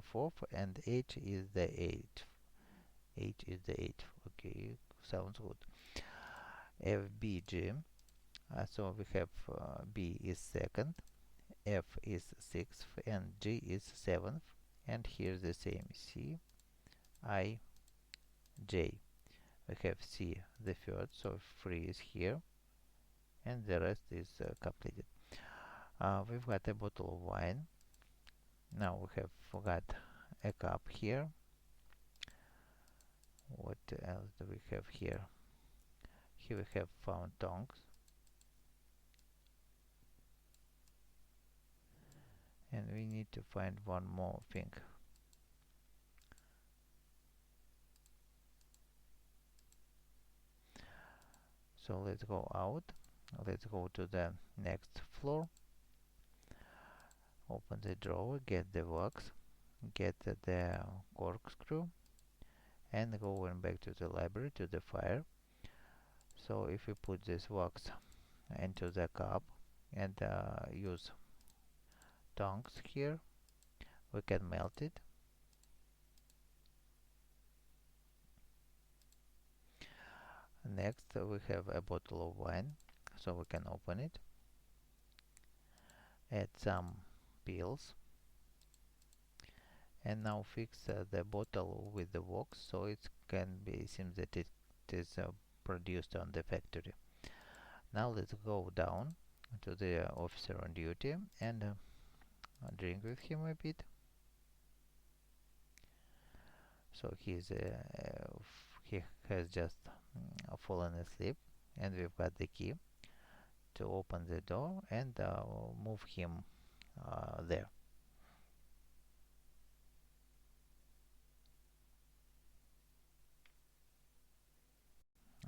fourth, and H is the eighth. H is the eighth. Okay, sounds good. F, B, G. So we have B is second, F is sixth, and G is seventh. And here's the same: C, I, J. We have C the third, so 3 is here, and the rest is completed. We've got a bottle of wine. Now we have got a cup here. What else do we have here? Here we have found tongs. And we need to find one more thing. So let's go out. Let's go to the next floor. Open the drawer, get the wax, get the corkscrew, and going back to the library, to the fire. So if we put this wax into the cup and use tongs here, we can melt it. Next we have a bottle of wine, so we can open it. add some pills, and now fix the bottle with the wax so it can be seems that it is produced on the factory. Now let's go down to the officer on duty and drink with him a bit. So he has just fallen asleep, and we've got the key to open the door and move him there.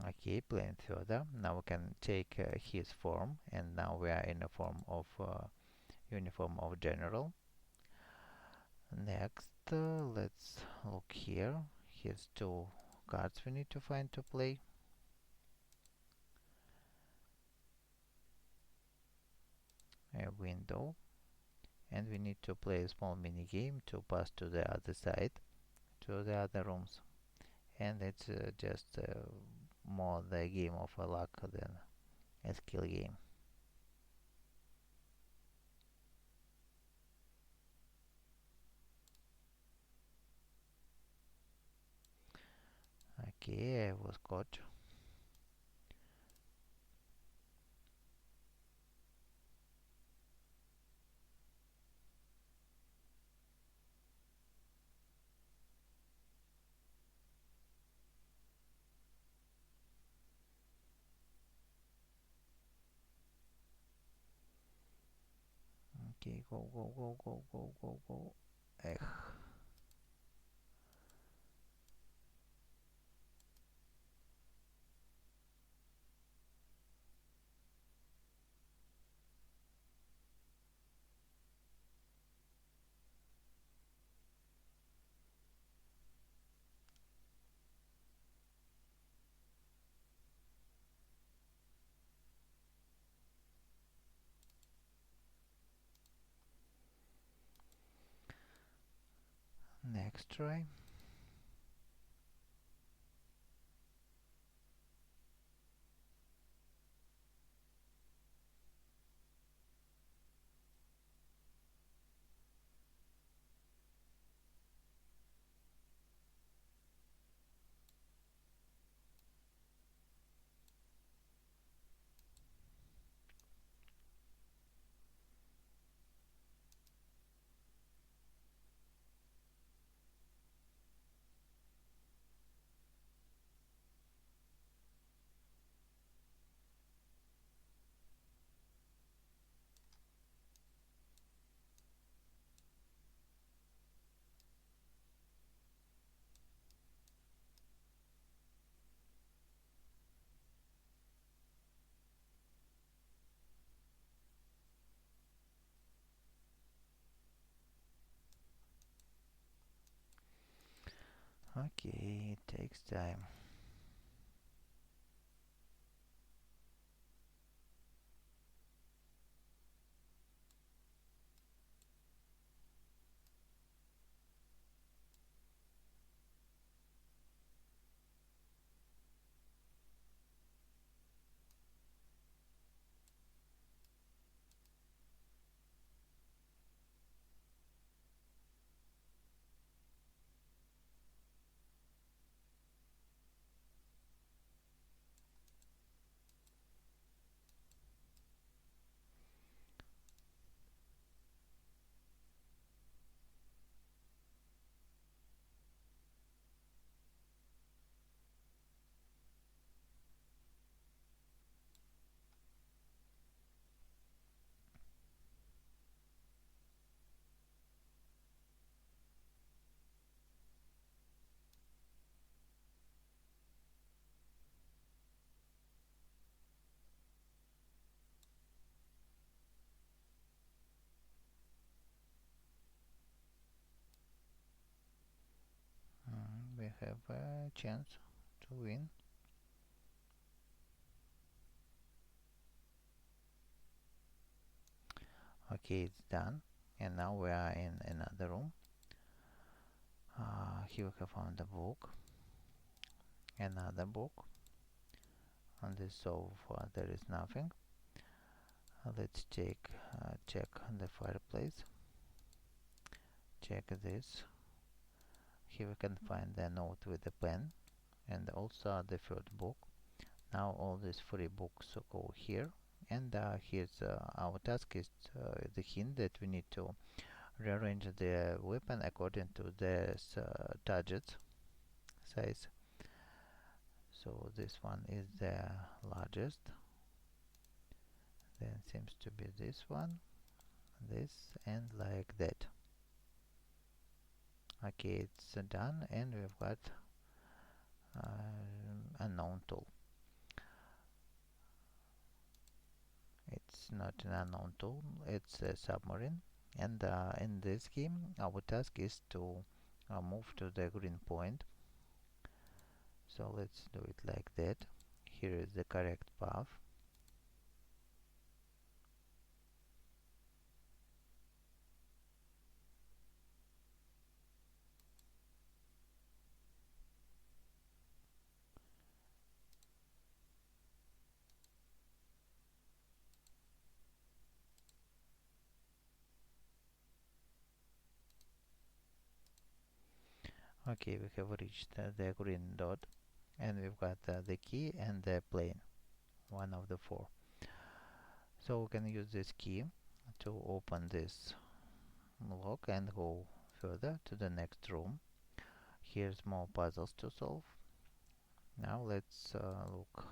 Okay, playing further. Now we can take his form, and now we are in a form of uniform of general. Next, let's look here. Here's two cards we need to find to play. A window, and we need to play a small mini game to pass to the other side, to the other rooms. And it's just more the game of a luck than a skill game. Okay, I was caught. Okay, go, go, go, go, go, go, go. Ech. Next try. Okay, it takes time. We have a chance to win. Okay, it's done. And now we are in another room. Here we have found a book. Another book. On this so far there is nothing. Let's check the fireplace. Check this. Here we can find the note with the pen and also the third book. Now all these three books go here, and here's our task is the hint that we need to rearrange the weapon according to the target size. So this one is the largest, then seems to be this one, this, and like that. Okay, it's done, and we've got unknown tool. It's not an unknown tool, it's a submarine, and in this game our task is to move to the green point. So let's do it like that. Here is the correct path. Okay, we have reached the green dot, and we've got the key and the plane, one of the four. So we can use this key to open this lock and go further to the next room. Here's more puzzles to solve. Now let's look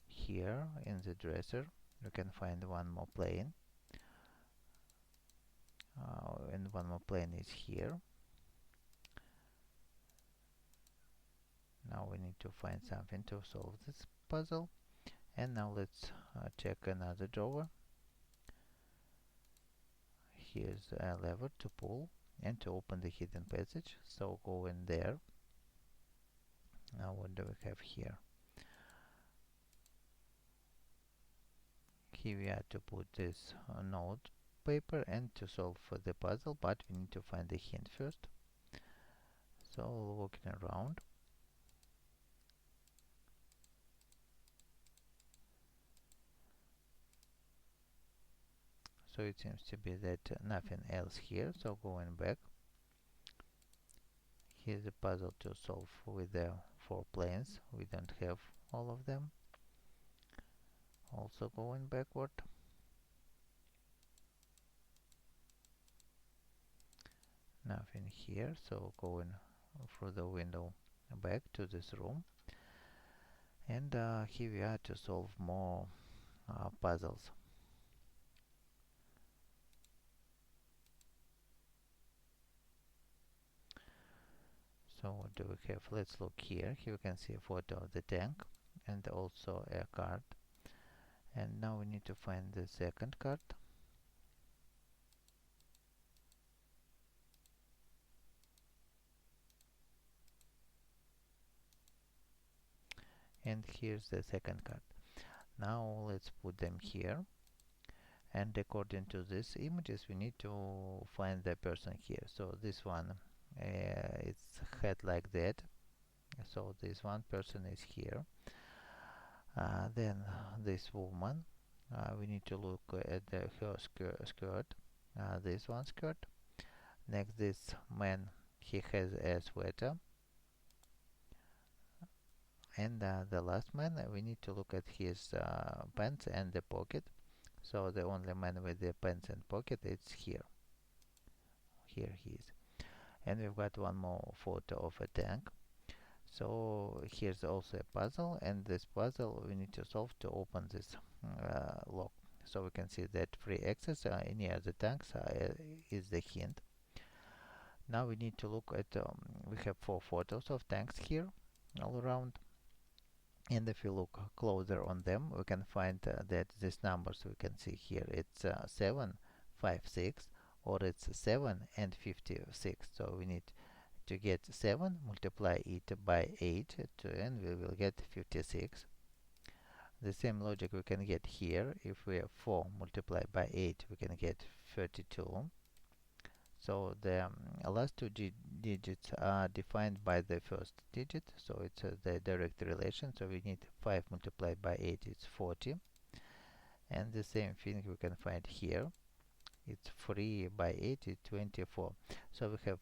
here in the dresser. You can find one more plane, and one more plane is here. Now we need to find something to solve this puzzle. And now let's check another drawer. Here's a lever to pull and to open the hidden passage. So go in there. Now what do we have here? Here we are to put this note paper and to solve the puzzle, but we need to find the hint first. So looking around. So it seems to be that nothing else here, so going back. Here's a puzzle to solve with the 4 planes. We don't have all of them. Also going backward. Nothing here, so going through the window back to this room. And here we are to solve more puzzles. So what do we have? Let's look here. Here we can see a photo of the tank and also a card. And now we need to find the second card. And here's the second card. Now let's put them here. And according to these images, we need to find the person here. So this one, it's head like that. So this one person is here. Then this woman, we need to look at her skirt. This one skirt. Next, this man, he has a sweater. And the last man, we need to look at his pants and the pocket. So the only man with the pants and pocket is here. Here he is. And we've got one more photo of a tank. So here's also a puzzle, and this puzzle we need to solve to open this lock. So we can see that 3 axes near the tanks is the hint. Now we need to look at, we have 4 photos of tanks here all around. And if you look closer on them, we can find that these numbers we can see here, it's 7, 5, 6, or it's 7 and 56. So we need to get 7, multiply it by 8, and we will get 56. The same logic we can get here. If we have 4 multiplied by 8, we can get 32. So the last 2 digits are defined by the first digit, so it's the direct relation. So we need 5 multiplied by 8 is 40, And the same thing we can find here. It's 3 by 8 is 24. So we have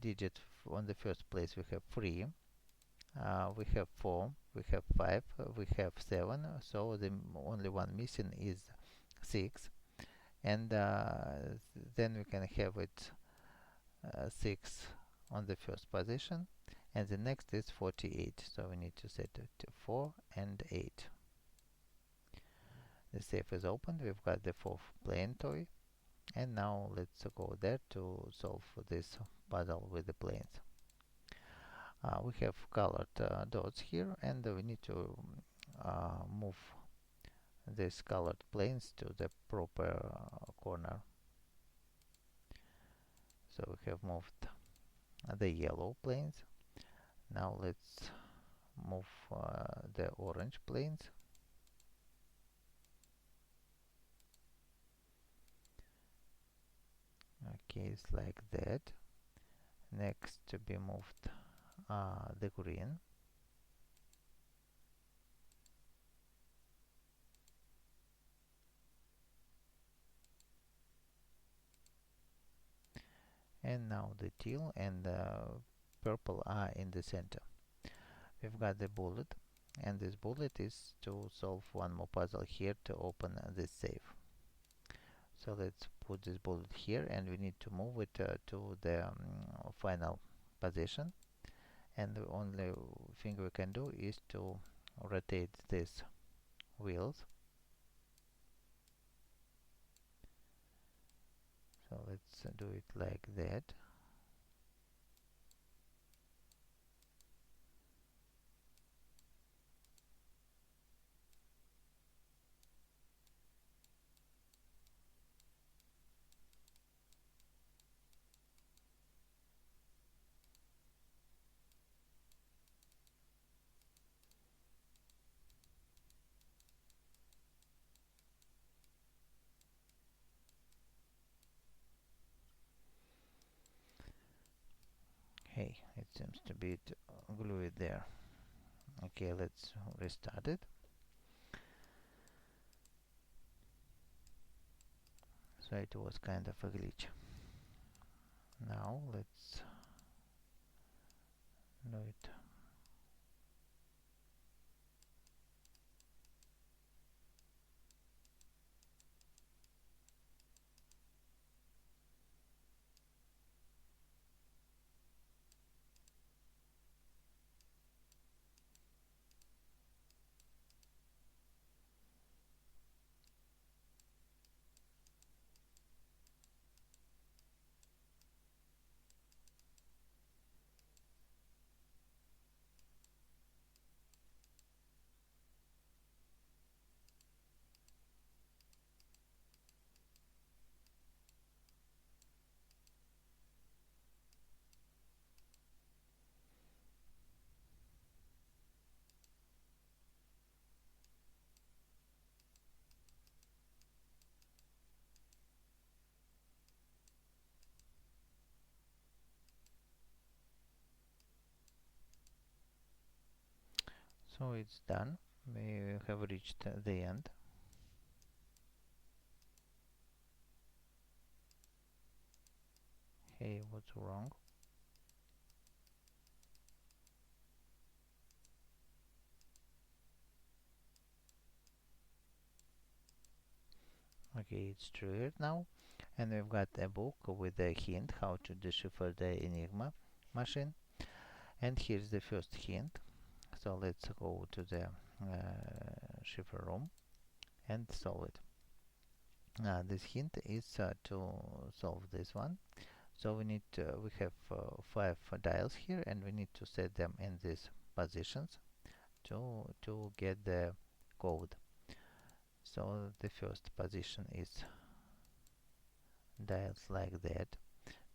digit on the first place. We have 3, we have 4, we have 5, we have 7. So the only one missing is 6. And then we can have it 6 on the first position, and the next is 48. So we need to set it to 4 and 8. The safe is open. We've got the fourth plane toy. And now let's go there to solve this puzzle with the planes. We have colored dots here, and we need to move these colored planes to the proper corner. So we have moved the yellow planes. Now let's move the orange planes. Okay, it's like that. Next to be moved the green. And now the teal and the purple are in the center. We've got the bullet, and this bullet is to solve one more puzzle here to open this safe. So let's put this bullet here, and we need to move it to the final position. And the only thing we can do is to rotate these wheels. So let's do it like that. Hey, it seems to be glued there. Okay, let's restart it. So it was kind of a glitch. Now let's do it. So it's done. We have reached the end. Hey, what's wrong? Okay, it's triggered now, and we've got a book with a hint how to decipher the enigma machine. And here's the first hint. So let's go to the cipher room and solve it. This hint is to solve this one. So we have 5 dials here, and we need to set them in these positions to get the code. So the first position is dials like that.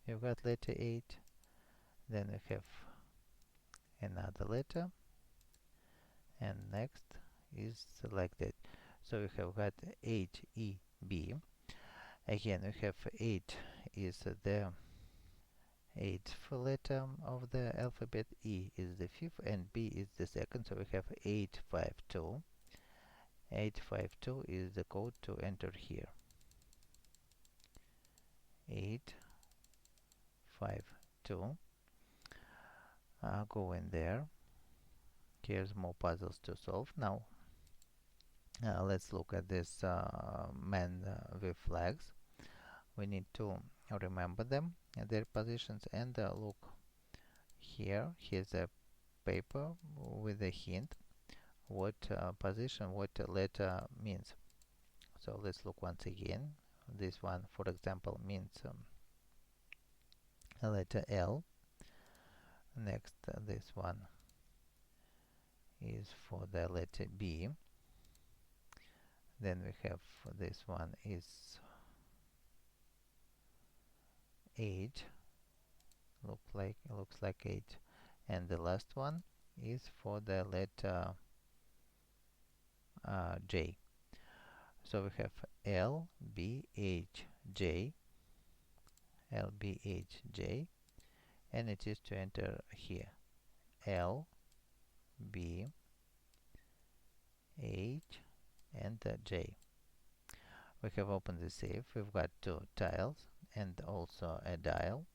We've got letter 8, then we have another letter, and next is like that. So we have got 8EB. Again, we have 8 is the 8th letter of the alphabet, E is the 5th, and B is the 2nd. So we have 852. 852 is the code to enter here. 852. Go in there. Here's more puzzles to solve. Now let's look at this man with flags. We need to remember them and their positions, and look here. Here's a paper with a hint what position, what letter means. So let's look once again. This one, for example, means a letter L. Next, this one is for the letter B. Then we have this one is H. Looks like H. And the last one is for the letter J. So we have L, B, H, J, L, B, H, J, and it is to enter here. L, B, H, and J. We have opened the safe. We've got two tiles and also a dial.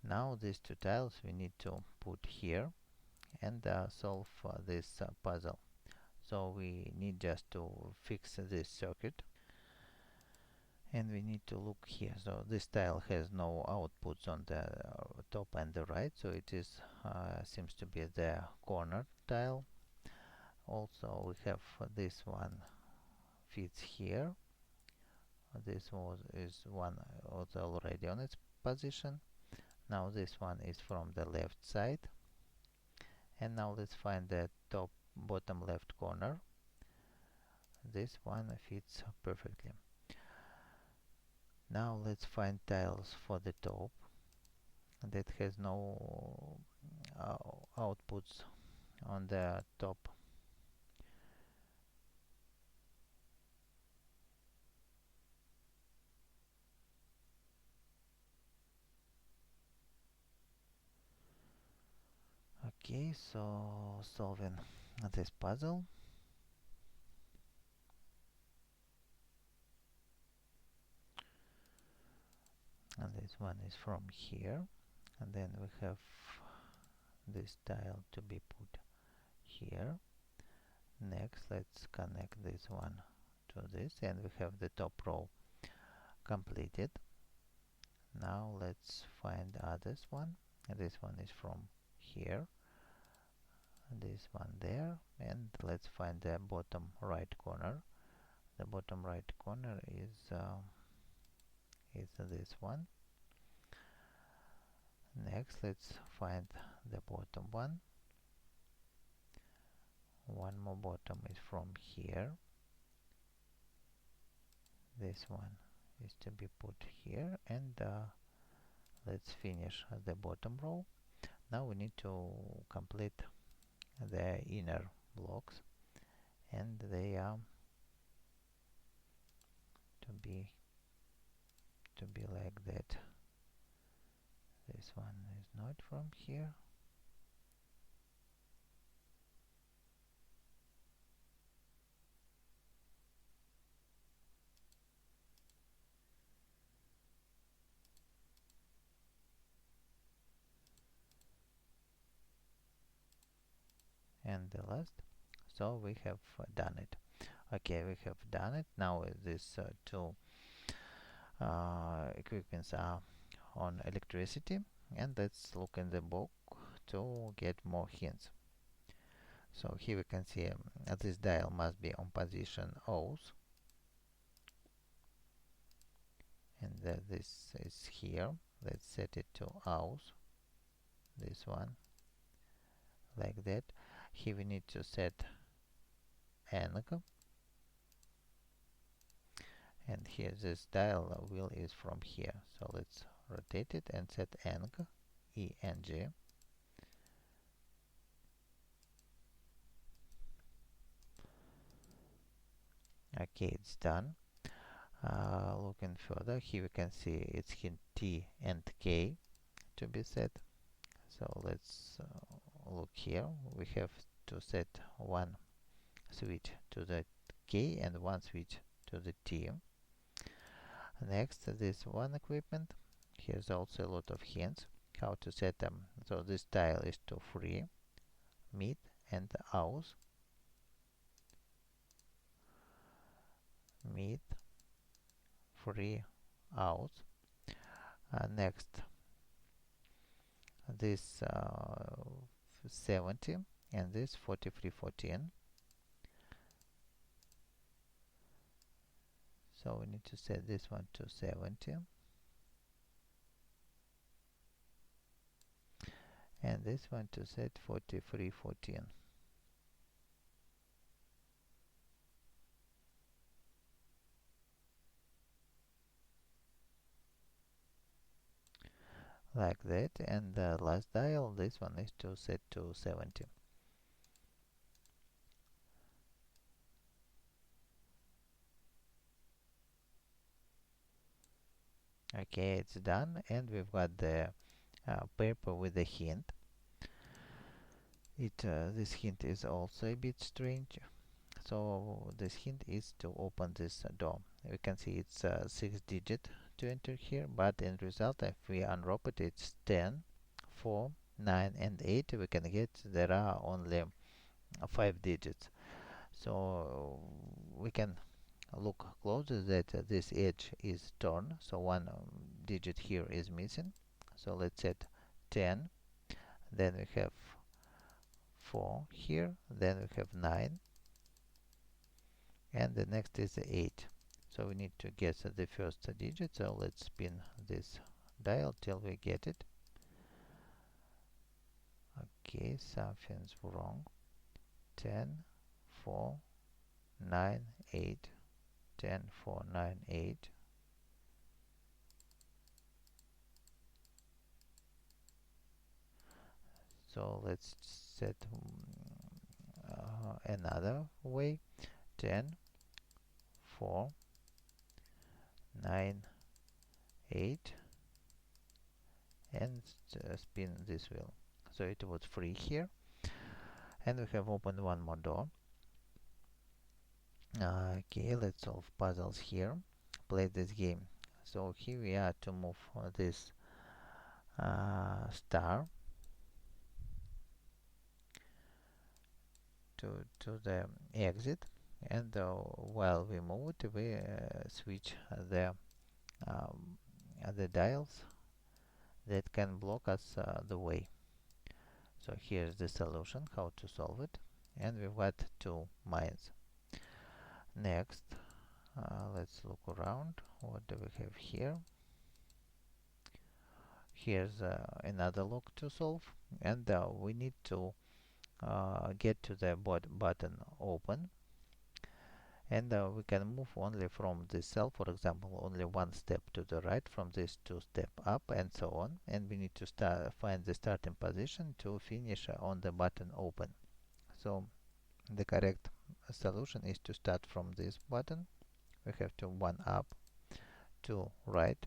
Now these two tiles we need to put here and solve this puzzle. So we need just to fix this circuit, and we need to look here. So this tile has no outputs on the top and the right, so it is seems to be the corner tile. Also we have this one fits here. This is one also already on its position. Now this one is from the left side, and now let's find the top bottom left corner. This one fits perfectly. Now let's find tiles for the top that has no outputs on the top. Okay, so solving this puzzle. And this one is from here, and then we have this tile to be put here. Next, let's connect this one to this, and we have the top row completed. Now let's find others one. And this one is from here, this one there, and let's find the bottom right corner. The bottom right corner is this one. Next, let's find the bottom one. One more bottom is from here. This one is to be put here, and let's finish the bottom row. Now we need to complete the inner blocks, and they are to be like that. This one is not from here. And the last. So we have done it. Okay, we have done it. Now these two equipments are on electricity, and let's look in the book to get more hints. So here we can see this dial must be on position O's, and this is here. Let's set it to O's, this one, like that. Here we need to set enigma, and here this dial wheel is from here. So let's rotate it and set enigma, E-N-G. Okay, it's done. Looking further, here we can see it's hint T and K to be set. So let's look here. We have to set one switch to the K and one switch to the T. Next, this one equipment. Here's also a lot of hints how to set them. So this tile is to free, mid, and out. Mid, free, out. Next, this 70 and this 4314. So we need to set this one to 70 and this one to set 4314. Like that, and the last dial, this one is to set to 70. Okay, it's done, and we've got the paper with the hint. This hint is also a bit strange. So this hint is to open this door. We can see it's 6-digit to enter here, but in result, if we unwrap it, it's 10, 4, 9, and 8. We can get there are only 5 digits. So we can look closer that this edge is turned, so one digit here is missing. So let's set 10, then we have 4 here, then we have 9, and the next is 8. So we need to guess the first digit, so let's spin this dial till we get it. Okay, something's wrong. 10, 4, 9, 8, 10, 4, 9, 8. So let's set another way. 10, 4, 9, 8, and spin this wheel. So it was free here, and we have opened one more door. Okay, let's solve puzzles here. Play this game. So here we are to move this star to the exit, and while we move it, we switch the dials that can block us the way. So here's the solution, how to solve it, and we've got 2 mines. Next, let's look around. What do we have here? Here's another lock to solve, and we need to get to the button open, and we can move only from this cell, for example, only one step to the right, from this 2 step up, and so on. And we need to find the starting position to finish on the button open. So the correct solution is to start from this button. We have to 1 up, 2 right,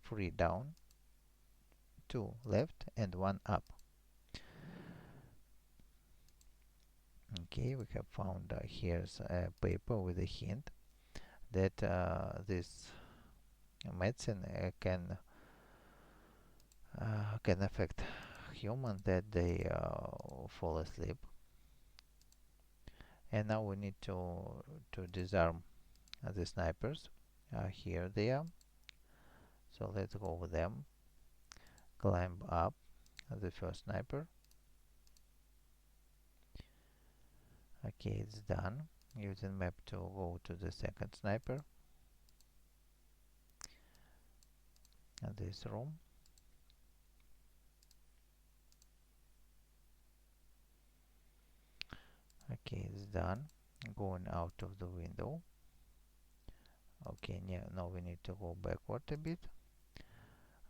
3 down, 2 left, and 1 up. Okay, we have found here's a paper with a hint that this medicine can affect humans, that they fall asleep. And now we need to disarm the snipers. Here they are. So let's go with them. Climb up the first sniper. Okay, it's done. Using map to go to the second sniper. This room. Okay, it's done. Going out of the window. Okay, now we need to go backward a bit.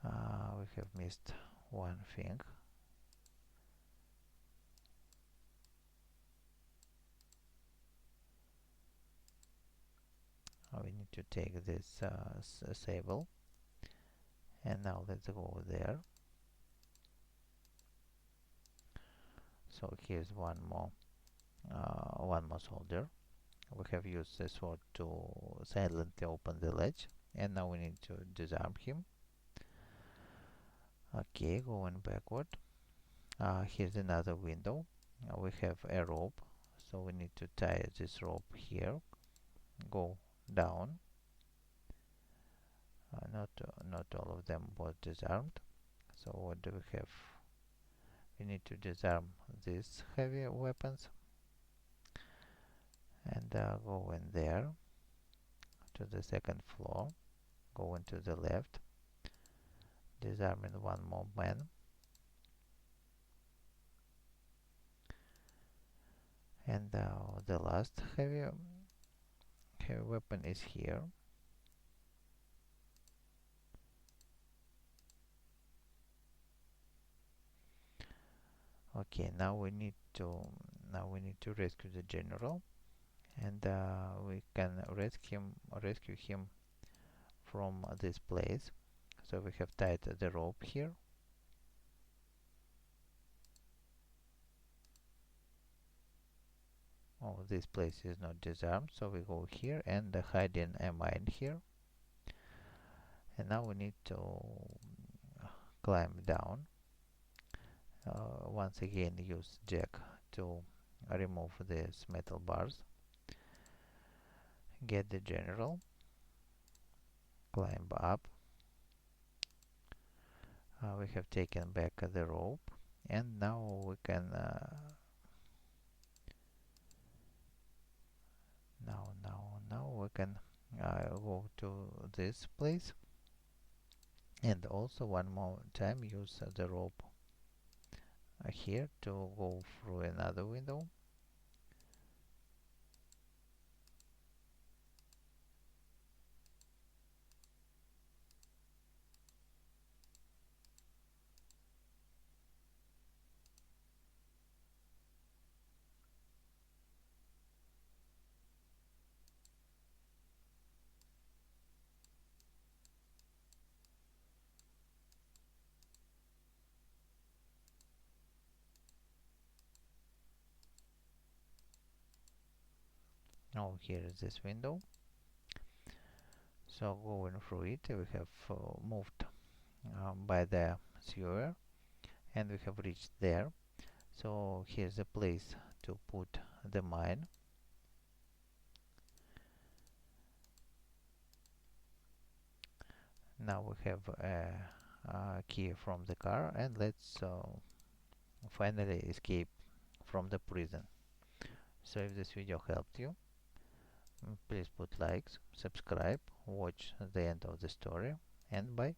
We have missed one thing. We need to take this sable, and now let's go there. So here's one more soldier. We have used the sword to silently open the latch, and now we need to disarm him. Okay, going backward. Here's another window. We have a rope, so we need to tie this rope here. Go down. Not all of them was disarmed. So what do we have? We need to disarm these heavy weapons and go in there to the second floor. Go into the left, disarming one more man. And the last heavy weapon is here. Okay, now we need to rescue the general, and we can rescue him from this place. So we have tied the rope here. Oh, this place is not disarmed, so we go here and hide in a mine here. And now we need to climb down. Once again, use jack to remove these metal bars. Get the general. Climb up. We have taken back the rope, and now we can now we can go to this place, and also one more time use the rope here to go through another window. Now here is this window. So going through it, we have moved by the sewer, and we have reached there. So here's a place to put the mine. Now we have a key from the car, and let's finally escape from the prison. So if this video helped you, please put likes, subscribe, watch the end of the story, and bye.